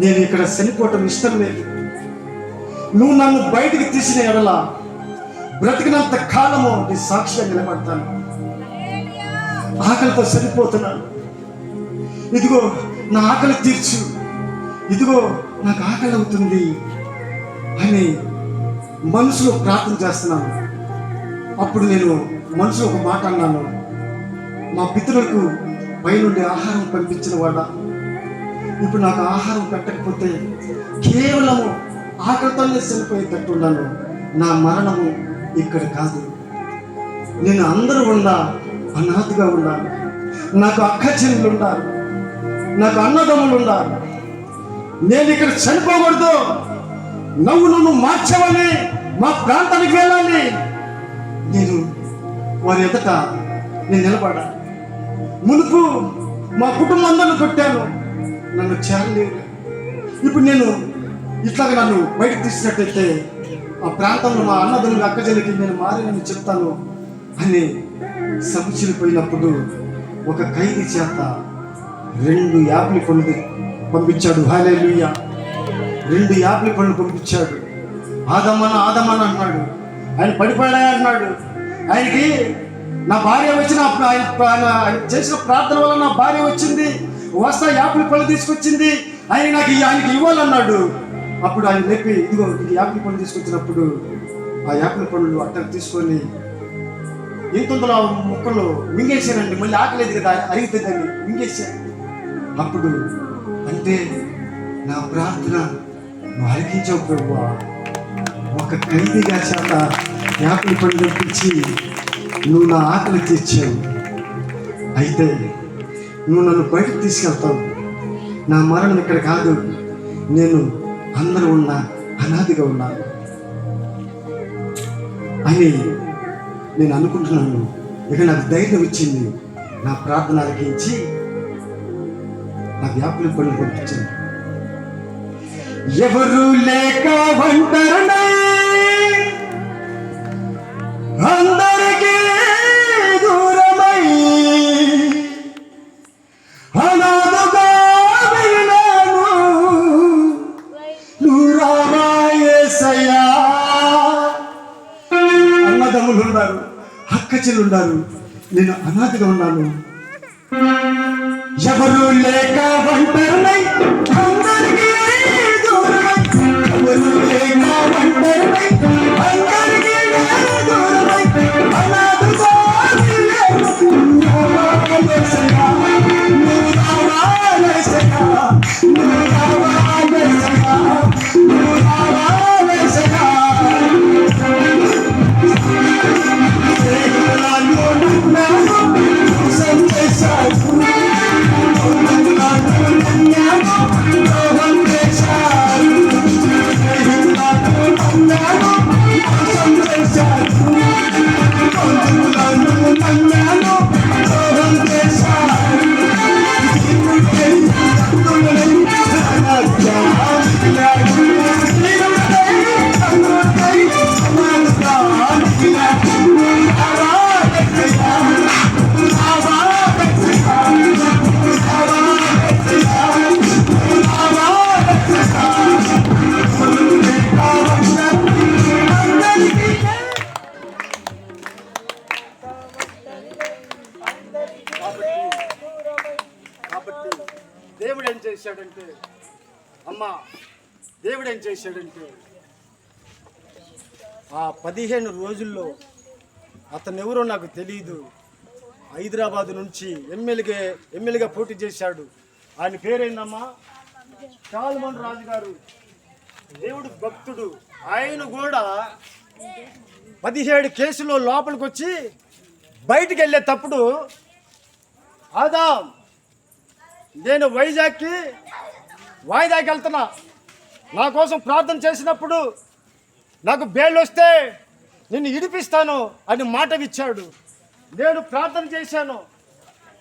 నేను ఇక్కడ చనిపోవటం ఇష్టం లేదు. నువ్వు నన్ను బయటికి తీసిన ఎడల బ్రతికినంత కాలము నీ సాక్షిగా నిలబడతాను. ఆకలితో చనిపోతున్నాను. ఇదిగో నా ఆకలి తీర్చు, ఇదిగో నాకు ఆకలి అవుతుంది అని మనసులో ప్రార్థన చేస్తున్నాను. అప్పుడు నేను మనసులో ఒక మాట అన్నాను, మా పితరులకు పైనుండి ఆహారం పంపించిన వాడా, ఇప్పుడు నాకు ఆహారం పెట్టకపోతే కేవలము ఆకలితోనే చనిపోయేటట్టున్నాను. నా మరణము ఇక్కడ కాదు. నేను అందరూ ఉండా అనాథగా ఉండాలి. నాకు అక్క చెల్లెలు ఉండాలి, నాకు అన్నదమ్ములు ఉండాలి. నేను ఇక్కడ చనిపోకూడదు. నువ్వు మార్చవని మా ప్రాంతానికి వెళ్ళాలి. నేను వారి ఎదుట నేను నిలబడాలి. మునుపు మా కుటుంబం అందరిని కొట్టాను, నన్ను చేరలేదు. ఇప్పుడు నేను ఇట్లాగా నన్ను బయటకు తీసినట్టయితే ఆ ప్రాంతంలో మా అన్నదమ్ములు అక్క చెల్లికి నేను మారినని చెప్తాను అని సంచిపోయినప్పుడు ఒక ఖైదీ చేత 2 యాపిల్ పండ్లు పంపించాడు. హల్లెలూయా. 2 యాపిల్ పండ్లు పంపించాడు. ఆదమన అన్నాడు. ఆయన పడిపోయా అన్నాడు. ఆయనకి నా భార్య వచ్చిన ఆయన చేసిన ప్రార్థన వల్ల నా భార్య వచ్చింది, వస్తా యాపిల్ పళ్ళు తీసుకొచ్చింది, ఆయనకి ఇవ్వాలన్నాడు. అప్పుడు ఆయన లేపి ఇదిగో యాపిల్ పళ్ళు తీసుకొచ్చినప్పుడు ఆ యాపిల్ పళ్ళు అట్టకు తీసుకొని ఇంతలో ముక్కలు మింగేశారండి. మళ్ళీ ఆకలేదు కదా, అరుగుతుందని మింగేశారు. అప్పుడు అంటే నా ప్రార్థన నువ్వు అరిగించావు ప్రభువా. ఒక ఖైదీగా చేత యాపిల్ పండు తెప్పించి నువ్వు నా ఆకలి తీర్చావు. అయితే నువ్వు నన్ను బయటకు తీసుకెళ్తావు. నా మరణం ఇక్కడ కాదు, నేను అందరూ ఉన్నా అనాదిగా ఉన్నాను అని నేను అనుకుంటున్నాను. ఇక నాకు ధైర్యం ఇచ్చింది. నా ప్రార్థన అలిగించి నాకు యాపిల్ పండు పంపించింది. ఎవరు లేక ఒంటరినై అందరికీ దూరమై అనాథగా వెళ్ళాను, నువ్వు రావా యేసయ్యా. అన్నదమ్ములు ఉన్నారు, అక్క చెల్లు ఉన్నారు, నేను అనాథగా ఉన్నాను. ఎవరు లేక ఒంటరినై అందరికీ దూరమై, ఎవరు లేక ఒంటరినై అందరికీ దూరమై అనాథగా వెళ్ళాను, నువ్వు రావా యేసయ్యా, నువ్వు రావా యేసయ్యా, నువ్వు రావా యేసయ్యా, నువ్వు రావా యేసయ్యా. కాబట్టి దేవుడు ఏం చేశాడంటే, అమ్మా దేవుడు ఏం చేశాడంటే, ఆ 15 రోజుల్లో అతను ఎవరో నాకు తెలియదు, హైదరాబాద్ నుంచి ఎమ్మెల్యేగా పోటీ చేశాడు. ఆయన పేరేందమ్మా? చాల్మన్ రాజు గారు. దేవుడు భక్తుడు. ఆయన కూడా 17 కేసులో లోపలికి వచ్చి బయటికి వెళ్ళేటప్పుడు, ఆదాం నేను వైజాగ్కి వాయిదాకి వెళ్తున్నా, నా కోసం ప్రార్థన చేసినప్పుడు నాకు బెయిల్ వస్తే నిన్ను ఇడిపిస్తాను అని మాట ఇచ్చాడు. నేను ప్రార్థన చేశాను,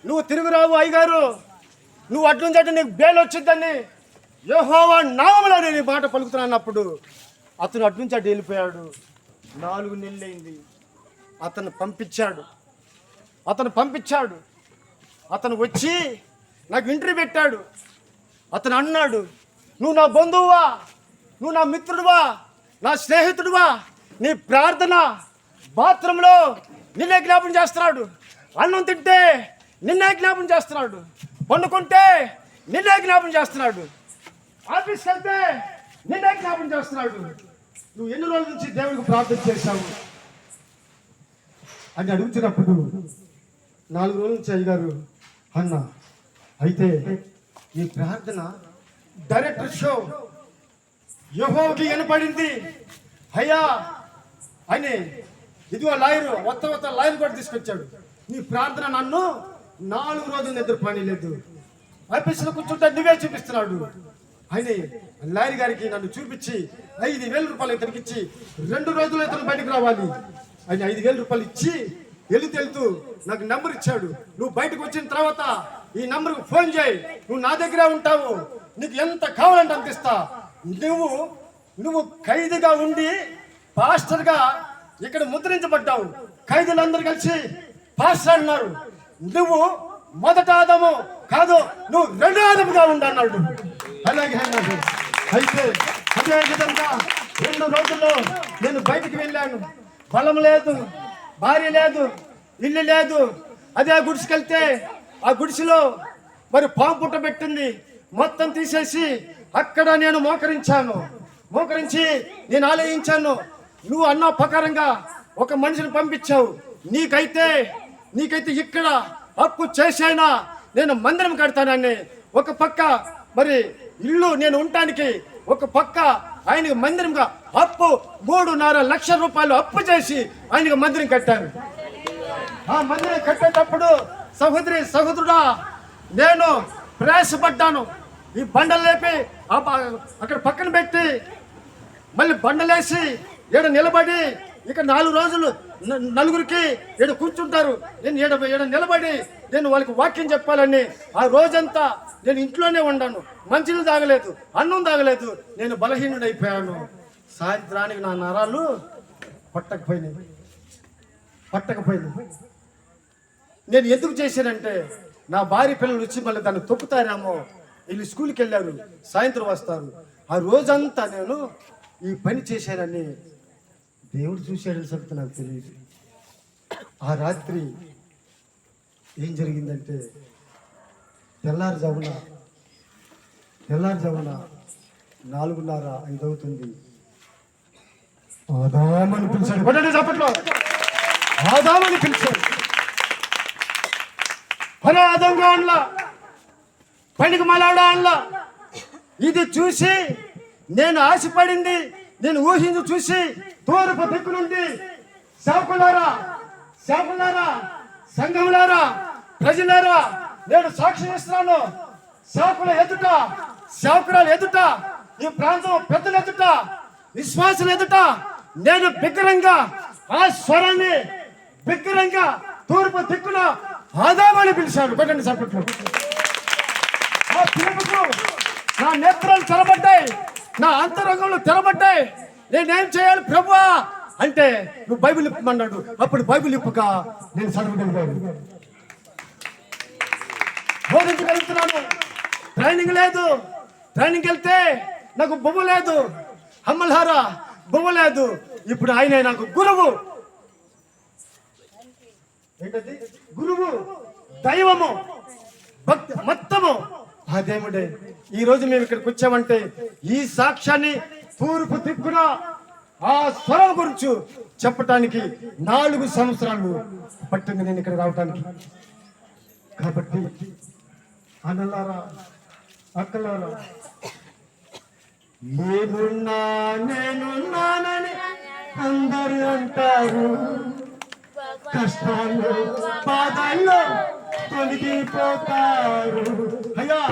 నువ్వు తిరుగురావు అయ్యగారు, నువ్వు అట్లుందంటే నీకు బెయిల్ వచ్చిందని యెహోవా నామములో నేను ఈ మాట పలుకుతున్నానప్పుడు అతను అట్నుంచి అటు వెళ్ళిపోయాడు. 4 నెలలైంది. అతను పంపించాడు. అతను వచ్చి నాకు ఇంటర్వ్యూ పెట్టాడు. అతను అన్నాడు, నువ్వు నా బంధువువా, నువ్వు నా మిత్రుడువా, నా స్నేహితుడువా, నీ ప్రార్థన బాత్రూంలో నిన్నే జ్ఞాపం చేస్తున్నాడు, అన్నం తింటే నిన్నే జ్ఞాపం చేస్తున్నాడు, పండుకుంటే నిన్నే జ్ఞాపం చేస్తున్నాడు, ఆఫీస్కి వెళ్తే నిన్నే జ్ఞాపం చేస్తున్నాడు. నువ్వు ఎన్ని రోజుల నుంచి దేవుడికి ప్రార్థన చేశావు అని అడుగుతున్నప్పుడు 4 రోజుల నుంచి అయ్యగారు అన్న, అయితే ఈ ప్రార్థన డైరెక్టర్ షో యెహోవాకి వినపడింది అయ్యా అని. ఇదిగో లాయరు, కొత్త లాయర్ కూడా తీసుకొచ్చాడు. నీ ప్రార్థన నన్ను 4 రోజులు నిద్ర పని లేదు, ఆఫీసులో కూర్చుంటే నువ్వే చూపిస్తున్నాడు అని లాయర్ గారికి నన్ను చూపించి 5,000 రూపాయలు ఇతనికి ఇచ్చి 2 రోజులు ఇతను బయటకు రావాలి అని 5,000 రూపాయలు ఇచ్చి వెళ్తూ నాకు నెంబర్ ఇచ్చాడు. నువ్వు బయటకు వచ్చిన తర్వాత ఈ నెంబర్కి ఫోన్ చేయి, నువ్వు నా దగ్గరే ఉంటావు, నీకు ఎంత కావాలంటే అంత ఇస్తా. నువ్వు ఖైదీగా ఉండి పాస్టర్గా ఇక్కడ ముద్రించబడ్డావు. ఖైదీలందరూ కలిసి పాస్టర్ అన్నారు, నువ్వు మొదట ఆదాము కాదు, నువ్వు 2వ ఆదాముగా ఉండన్నాడు. అలాగే అన్నాడు. అయితే అదే విధంగా 2 రోజుల్లో నేను బయటికి వెళ్ళాను. బలం లేదు, భార్య లేదు, ఇల్లు లేదు. అదే గుడిసెకెళ్తే ఆ గుడిసెలో మరి పాము పుట్ట పెట్టింది, మొత్తం తీసేసి అక్కడ నేను మోకరించి నేను ఆలోచించాను. నువ్వు అన్న ప్రకారంగా ఒక మనిషిని పంపించావు, నీకైతే ఇక్కడ అప్పు చేసైనా నేను మందిరం కడతానని ఒక పక్క మరి ఇల్లు నేను ఉండటానికి ఒక పక్క ఆయనకి మందిరంగా అప్పు 3.5 లక్షల రూపాయలు అప్పు చేసి ఆయనకి మందిరం కట్టారు. ఆ మందిరం కట్టేటప్పుడు సహోదరుడా నేను ప్రయాసపడ్డాను. ఈ బండలు లేపి అక్కడ పక్కన పెట్టి మళ్ళీ బండలేసి ఈడ నిలబడి ఇక 4 రోజులు నలుగురికి ఈడ కూర్చుంటారు. నేను ఈడ నిలబడి నేను వాళ్ళకి వాక్యం చెప్పాలని ఆ రోజంతా నేను ఇంట్లోనే ఉన్నాను. మంచినీళ్ళు తాగలేదు, అన్నం తాగలేదు. నేను బలహీనుడైపోయాను. సాయంత్రానికి నా నరాలు పట్టకపోయినాయి. నేను ఎందుకు చేశానంటే నా భార్య పిల్లలు వచ్చి మళ్ళీ దాన్ని తొక్కుతారేమో, వీళ్ళు స్కూల్కి వెళ్ళారు, సాయంత్రం వస్తారు. ఆ రోజంతా నేను ఈ పని చేశానని దేవుడు చూశాడని సంగతి నాకు తెలియదు. ఆ రాత్రి ఏం జరిగిందంటే తెల్లారుజామున 4:30, 5 అవుతుంది. ఆదామని పిలిచాడు. కొట్టండి చప్పట్లో. ఆదామని పిలిచాడు. అరే ఆదంగా అనలా, పనికి మలాడా అనలా. ఇది చూసి నేను ఆశపడింది, నేను ఊహించి చూసి తూర్పు దిక్కు నుండి సేవకులారా, సంఘములారా, ప్రజలారా, నేను సాక్ష్యం ఇస్తున్నాను. సేవకురాలు ఎదుట, ఈ ప్రాంతం పెద్దల ఎదుట, విశ్వాసుల ఎదుట నేను బిగ్గరంగా ఆ స్వరాన్ని బిగ్గరంగా తూర్పు దిక్కున ఆదామని పిలిచాను. కొట్టండి సపట్లు. ఆ పిలుపుకు నా నేత్రాలు తెరబడ్డాయి, నా అంతరంగంలో తెరబడ్డాయి. నేనేం చేయాలి ప్రభువా అంటే నువ్వు బైబిల్ ఇప్పమన్నాడు. అప్పుడు బైబిల్ ఇప్పుగా నేను చదవగలిగాను, బోధించగలుగుతున్నాను. ట్రైనింగ్ లేదు. ట్రైనింగ్ వెళ్తే నాకు బొమ్మ లేదు, అమ్మలారా బొమ్మ లేదు. ఇప్పుడు ఆయనే నాకు గురువు. ఏంటది? గురువు, దైవము, భక్తి మొత్తము ఆ దేవుడే. ఈ రోజు మేము ఇక్కడికి వచ్చామంటే ఈ సాక్ష్యాన్ని తూర్పు దిక్కున ఆ స్వరం గురించి చెప్పటానికి 4 సంవత్సరాలు పట్టింది నేను ఇక్కడ రావటానికి. కాబట్టి అన్నలారా, అక్కలారా, నేనున్నానని అందరూ అంటారు. కష్టాలు బాధల్లో తొలగిపోతారు. అయ్యా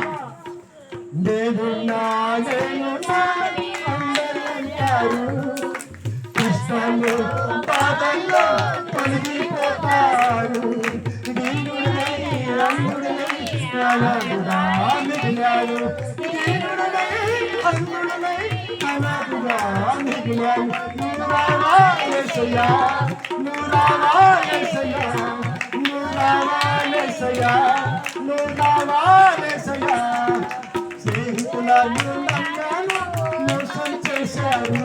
నేనున్నానని అందరూ అంటారు. కష్టాలు బాధల్లో తొలగిపోతారు. స్నేహితులను నమ్మాను, మోసం చేశారు.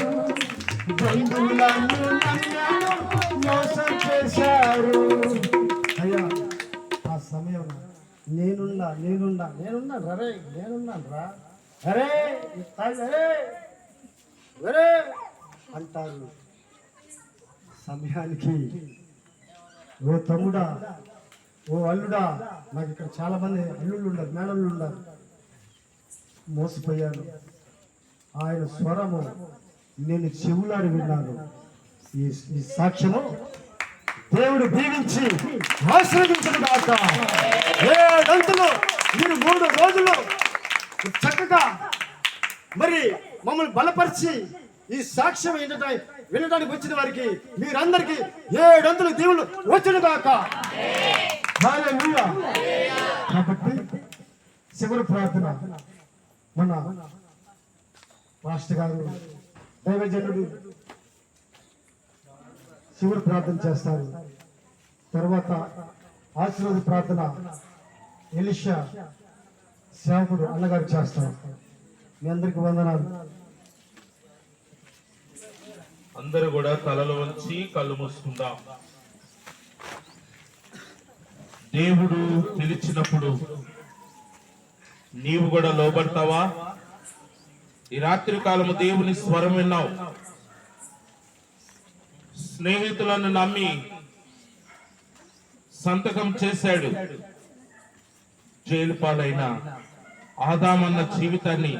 బంధువులను నమ్మాను, మోసం చేశారు. అయ్యా ఆ సమయం నేనున్నాను రా అరే అంటారు. సమయానికి ఓ తమ్ముడా, ఓ అల్లుడా, నాకు ఇక్కడ చాలా మంది అల్లుళ్ళు ఉన్నారు, మేనల్లు ఉన్నారు. మోసపోయాను. ఆయన స్వరము నేను చెవులాడి విన్నాను. ఈ సాక్ష్యము దేవుడు దీవించి ఆశీర్వదించను గాక. 7 గంటలు మీరు 3 రోజులు చక్కగా మరి మమ్మల్ని బలపరిచి ఈ సాక్ష్యం వినడానికి వచ్చిన వారికి మీరందరికీ 7 గంటలు దేవుళ్ళు వచ్చును గాక. హల్లెలూయా. కాబట్టి చివరి ప్రార్థన మన మాస్టర్ గారు దైవజనుడు చివరి ప్రార్థన చేస్తారు. తర్వాత ఆశీర్వాద ప్రార్థన ఎలీషా సేవకుడు అన్నగారు చేస్తారు. మీ అందరికి వందనాలు. అందరూ కూడా తలలు వంచి కళ్ళు మూసుకుందాం. దేవుడు పిలిచినప్పుడు నీవు కూడా లోబడతావా? ఈ రాత్రి కాలము దేవుని స్వరం విన్నావు. స్నేహితులను నమ్మి సంతకం చేశాడు. జైలు పాలైన ఆదామన్న జీవితాన్ని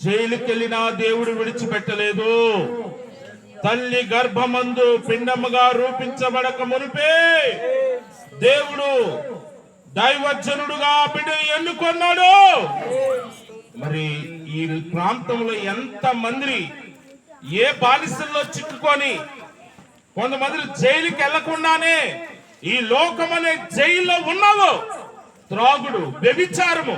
జైలుకెళ్ళినా దేవుడు విడిచిపెట్టలేదు. తల్లి గర్భమందు పిండముగా రూపించబడక మునిపే దేవుడు దైవజనుడుగా బిడ్డను ఎన్నుకున్నాడు. మరి ఈ ప్రాంతంలో ఎంత మంది ఏ బానిసల్లో చిక్కుకొని, కొంతమంది జైలుకి వెళ్లకుండానే ఈ లోకం అనే జైల్లో ఉన్నావు. త్రాగుడు, వ్యభిచారము,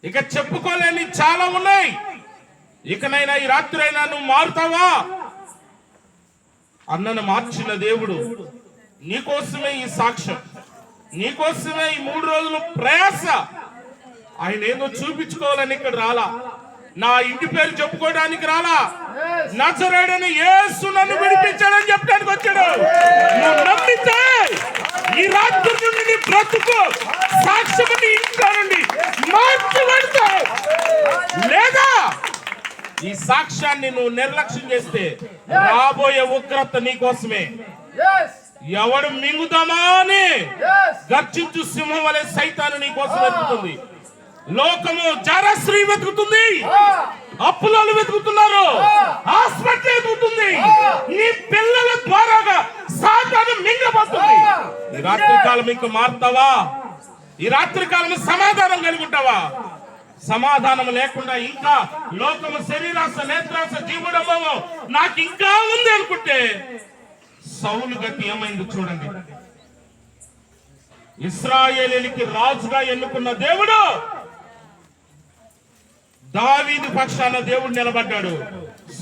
ఇక చెప్పుకోలేని చాలా ఉన్నాయి. ఇకనైనా ఈ రాత్రైనా నువ్వు మారుతావా? అన్నను మార్చిన దేవుడు నీకోసమే ఈ సాక్ష్యం, నీకోసమే ఈ 3 రోజులు ప్రయాస. ఆయన ఏదో చూపించుకోవాలని ఇక్కడ రాలా, నా ఇంటి పేరు చెప్పుకోవడానికి రాలా. నజరేయుడైన యేసు నన్ను విడిపించాడని చెప్పడానికి వచ్చాడు. నువ్వు నమ్మితే ఈ రాత్రి నుండి నీ బ్రతుకు సాక్ష్యం నీ ఇంట్లో నుండి మార్చబడతావు. లేదా ఈ సాక్ష్యాన్ని నువ్వు నిర్లక్ష్యం చేస్తే రాబోయే ఉగ్రత నీ కోసమే. ఎవడు మింగుదామా అని గర్జించు సింహం వలె సైతాను నీ కోసం వెతుకుతుంది. లోకము జరశ్రీ వెతుకుతుంది, అప్పులను వెతుకుతున్నారు, హాస్పిటల్ వెతుకుతుంది, నీ పిల్లల ద్వారాగా సాతాను మింగబోతుంది. ఈ రాత్రి కాలం ఇంకా మారుతావా? ఈ రాత్రి కాలం సమాధానం కలిగి ఉంటావా? సమాధానం లేకుండా ఇంకా లోకము శరీరాశ, నేత్రాశ, జీవుడమో నాకు ఇంకా ఉంది అనుకుంటే సౌలు గతి ఏమైంది చూడండి. ఇశ్రాయేలీయులకి రాజుగా ఎన్నుకున్న దేవుడు దావీదు పక్షాన దేవుడు నిలబడ్డాడు.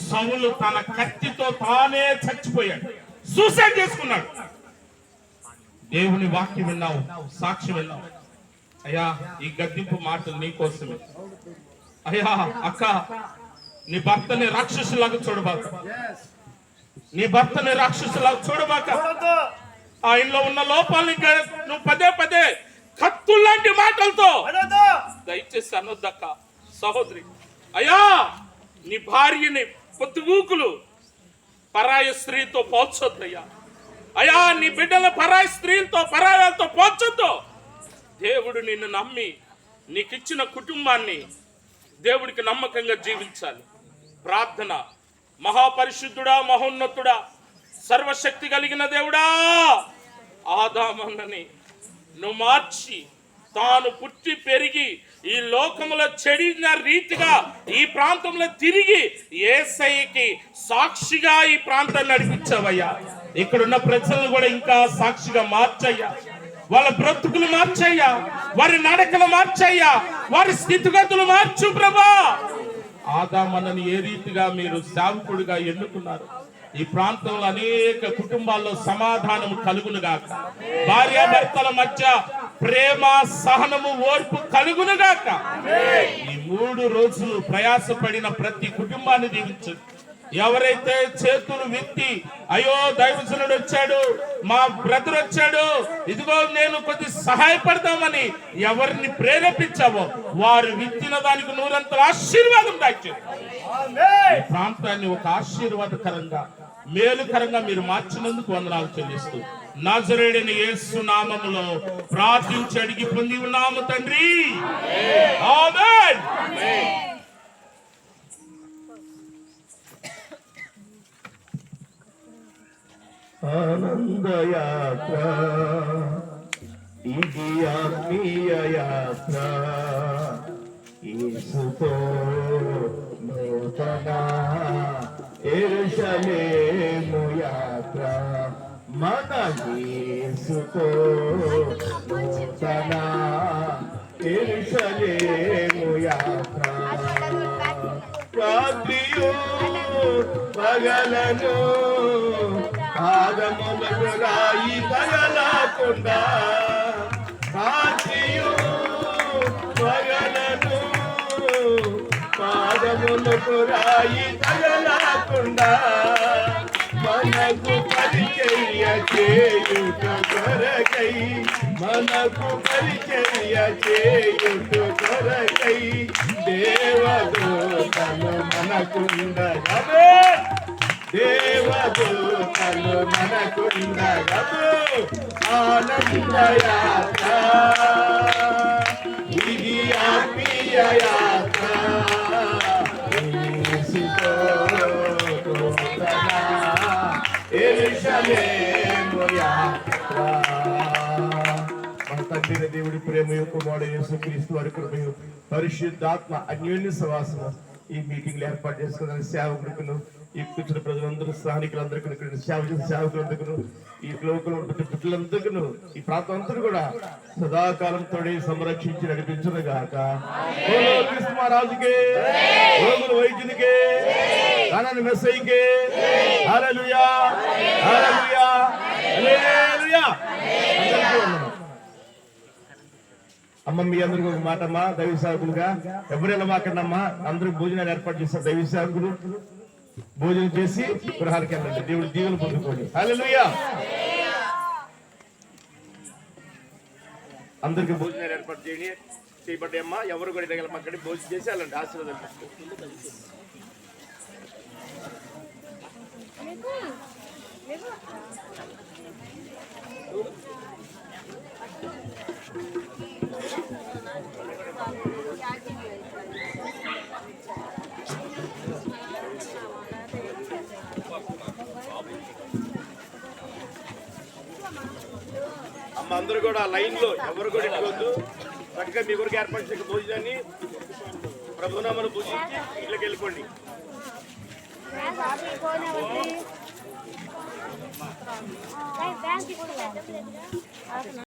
సౌలు తన కత్తితో తానే చచ్చిపోయాడు, సూసైడ్ చేసుకున్నాడు. దేవుని వాక్యం విన్నావు, సాక్ష్యం విన్నావు. అయ్యా, ఈ గద్దింపు మాటలు నీకోసమే. అయ్యా అక్క, నీ భర్తని రాక్షసులాగా చూడబాక, నీ భర్తని రాక్షసులాగా చూడబాక. ఆయనలో ఉన్న లోపాలని నువ్వు పదే పదే కత్తుల్లాంటి మాటలతో దయచేసి అనొద్దక్క. సహోదరి, అయ్యా నీ భార్యని పొత్తుగూకులు పరాయ స్త్రీతో పోల్చొద్దయ్యా. అయ్యా నీ బిడ్డల పరాయి స్త్రీలతో, పరాయాలతో పోల్చొద్దు. దేవుడు నిన్ను నమ్మి నీకిచ్చిన కుటుంబాన్ని దేవుడికి నమ్మకంగా జీవించాలి. ప్రార్థన. మహాపరిశుద్ధుడా, మహోన్నతుడా, సర్వశక్తి కలిగిన దేవుడా, ఆదామన్నని నువ్వు మార్చి తాను పుట్టి పెరిగి ఈ లోకములో చెడిన రీతిగా ఈ ప్రాంతంలో తిరిగి యేసయ్యకి సాక్షిగా ఈ ప్రాంతాన్ని నడిపించావయ్యా. ఇక్కడున్న ప్రజలను కూడా ఇంకా సాక్షిగా మార్చయ్యా. వాళ్ళ బ్రతుకులు మార్చయ్యా, వారి నడకలు మార్చయ్యా, వారి స్థితిగతులు మార్చు ప్రభా. ఆదామన్నని ఏ రీతిగా మీరు సేవకుడిగా ఎన్నుకున్నారు, ఈ ప్రాంతంలో అనేక కుటుంబాల్లో సమాధానం కలుగునుగాక, భార్యాభర్తల మధ్య ప్రేమ, సహనము, ఓర్పు కలుగునుగాక. ఈ 3 రోజులు ప్రయాసపడిన ప్రతి కుటుంబాన్ని దీవించండి. ఎవరైతే చేతులు విత్తి, అయ్యో దైవజనుడు వచ్చాడు, మా బ్రదర్ వచ్చాడు, ఇదిగో నేను కొద్ది సహాయపడతామని ఎవరిని ప్రేరేపించావో వారు విత్తిన దానికి 100 ఆశీర్వాదం దాచారు. ఈ ప్రాంతాన్ని ఒక ఆశీర్వాదకరంగా, మేలుకరంగా మీరు మార్చినందుకు వందనాలు చెల్లిస్తూ నజరేయుడైన యేసు నామములో ప్రార్థించి అడిగి పొంది ఉన్నాము తండ్రి, ఆమేన్. ఆనందయాత్ర ఇది, ఆత్మీయ యాత్ర, యేసుతో నూతన యెరూషలేము యాత్ర, మన యేసుతో నూతన యెరూషలేము యాత్ర. రాత్రియు పగలను పాదములకు రాయి తగలకుండా, రాత్రియు పగలను పాదములకు రాయి తగలకుండా, మనకు పరిచర్య చేయుట కొరకై, మనకు పరిచర్య చేయుట కొరకై దేవదూతలు మనకుండగా దేవదూతలు మనకుండగదు ఆనంద యాత్ర ఇది ఆత్మీయ యాత్ర యేసుతో నూతన యెరూషలేము యాత్ర. మన తండ్రి దేవుడి ప్రేమయు కుమారుడు యేసుక్రీస్తు వారి కృపయు పరిశుద్ధాత్మ అన్యోన్య సవాసము ఈ మీటింగ్లు ఏర్పాటు చేసుకున్న సేవకులకు, ఈ కూర్చున్న ప్రజలందరూ, స్థానికులందరికీ, సేవ చేసిన సేవకులందరికీ, ఈ లోకంలో ఉన్న బిడ్డలందరికీ, ఈ ప్రాంతం అంతా కూడా సదాకాలం తోడి సంరక్షించి నడిపించును గాక. క్రీస్తు మహారాజుకే, రోగుల వైద్యునికే, కానాని మెస్సయ్యకే హల్లెలూయా, హల్లెలూయా, హల్లెలూయా. అందరికీ వందనాలు. అమ్మ మీ అందరికీ ఒక మాట అమ్మా, దైవ సేవకులుగా ఎవరైనా మాకన్నమ్మా, అందరూ భోజనాలు ఏర్పాటు చేస్తారు. దైవ సేవకులు భోజనం చేసి గృహానికి వెళ్ళండి, దేవుడి దీవెనలు పొందుకోండి. హల్లెలూయా. అందరికి భోజనాలు ఏర్పాటు చేయబడ్డాయి అమ్మా. ఎవరు కూడా దగ్గర అక్కడికి భోజనం చేసి వెళ్ళండి, ఆశీర్వాదం తీసుకోండి. అమ్మ అందరూ కూడా లైన్ లో ఎవరు కూడా ఇట్టుకోవద్దు. చక్కగా మీ కొరకు ఏర్పాటు చేసిన భోజనాన్ని ప్రభునామను పూజించి ఇళ్ళకి వెళ్ళిపోండి.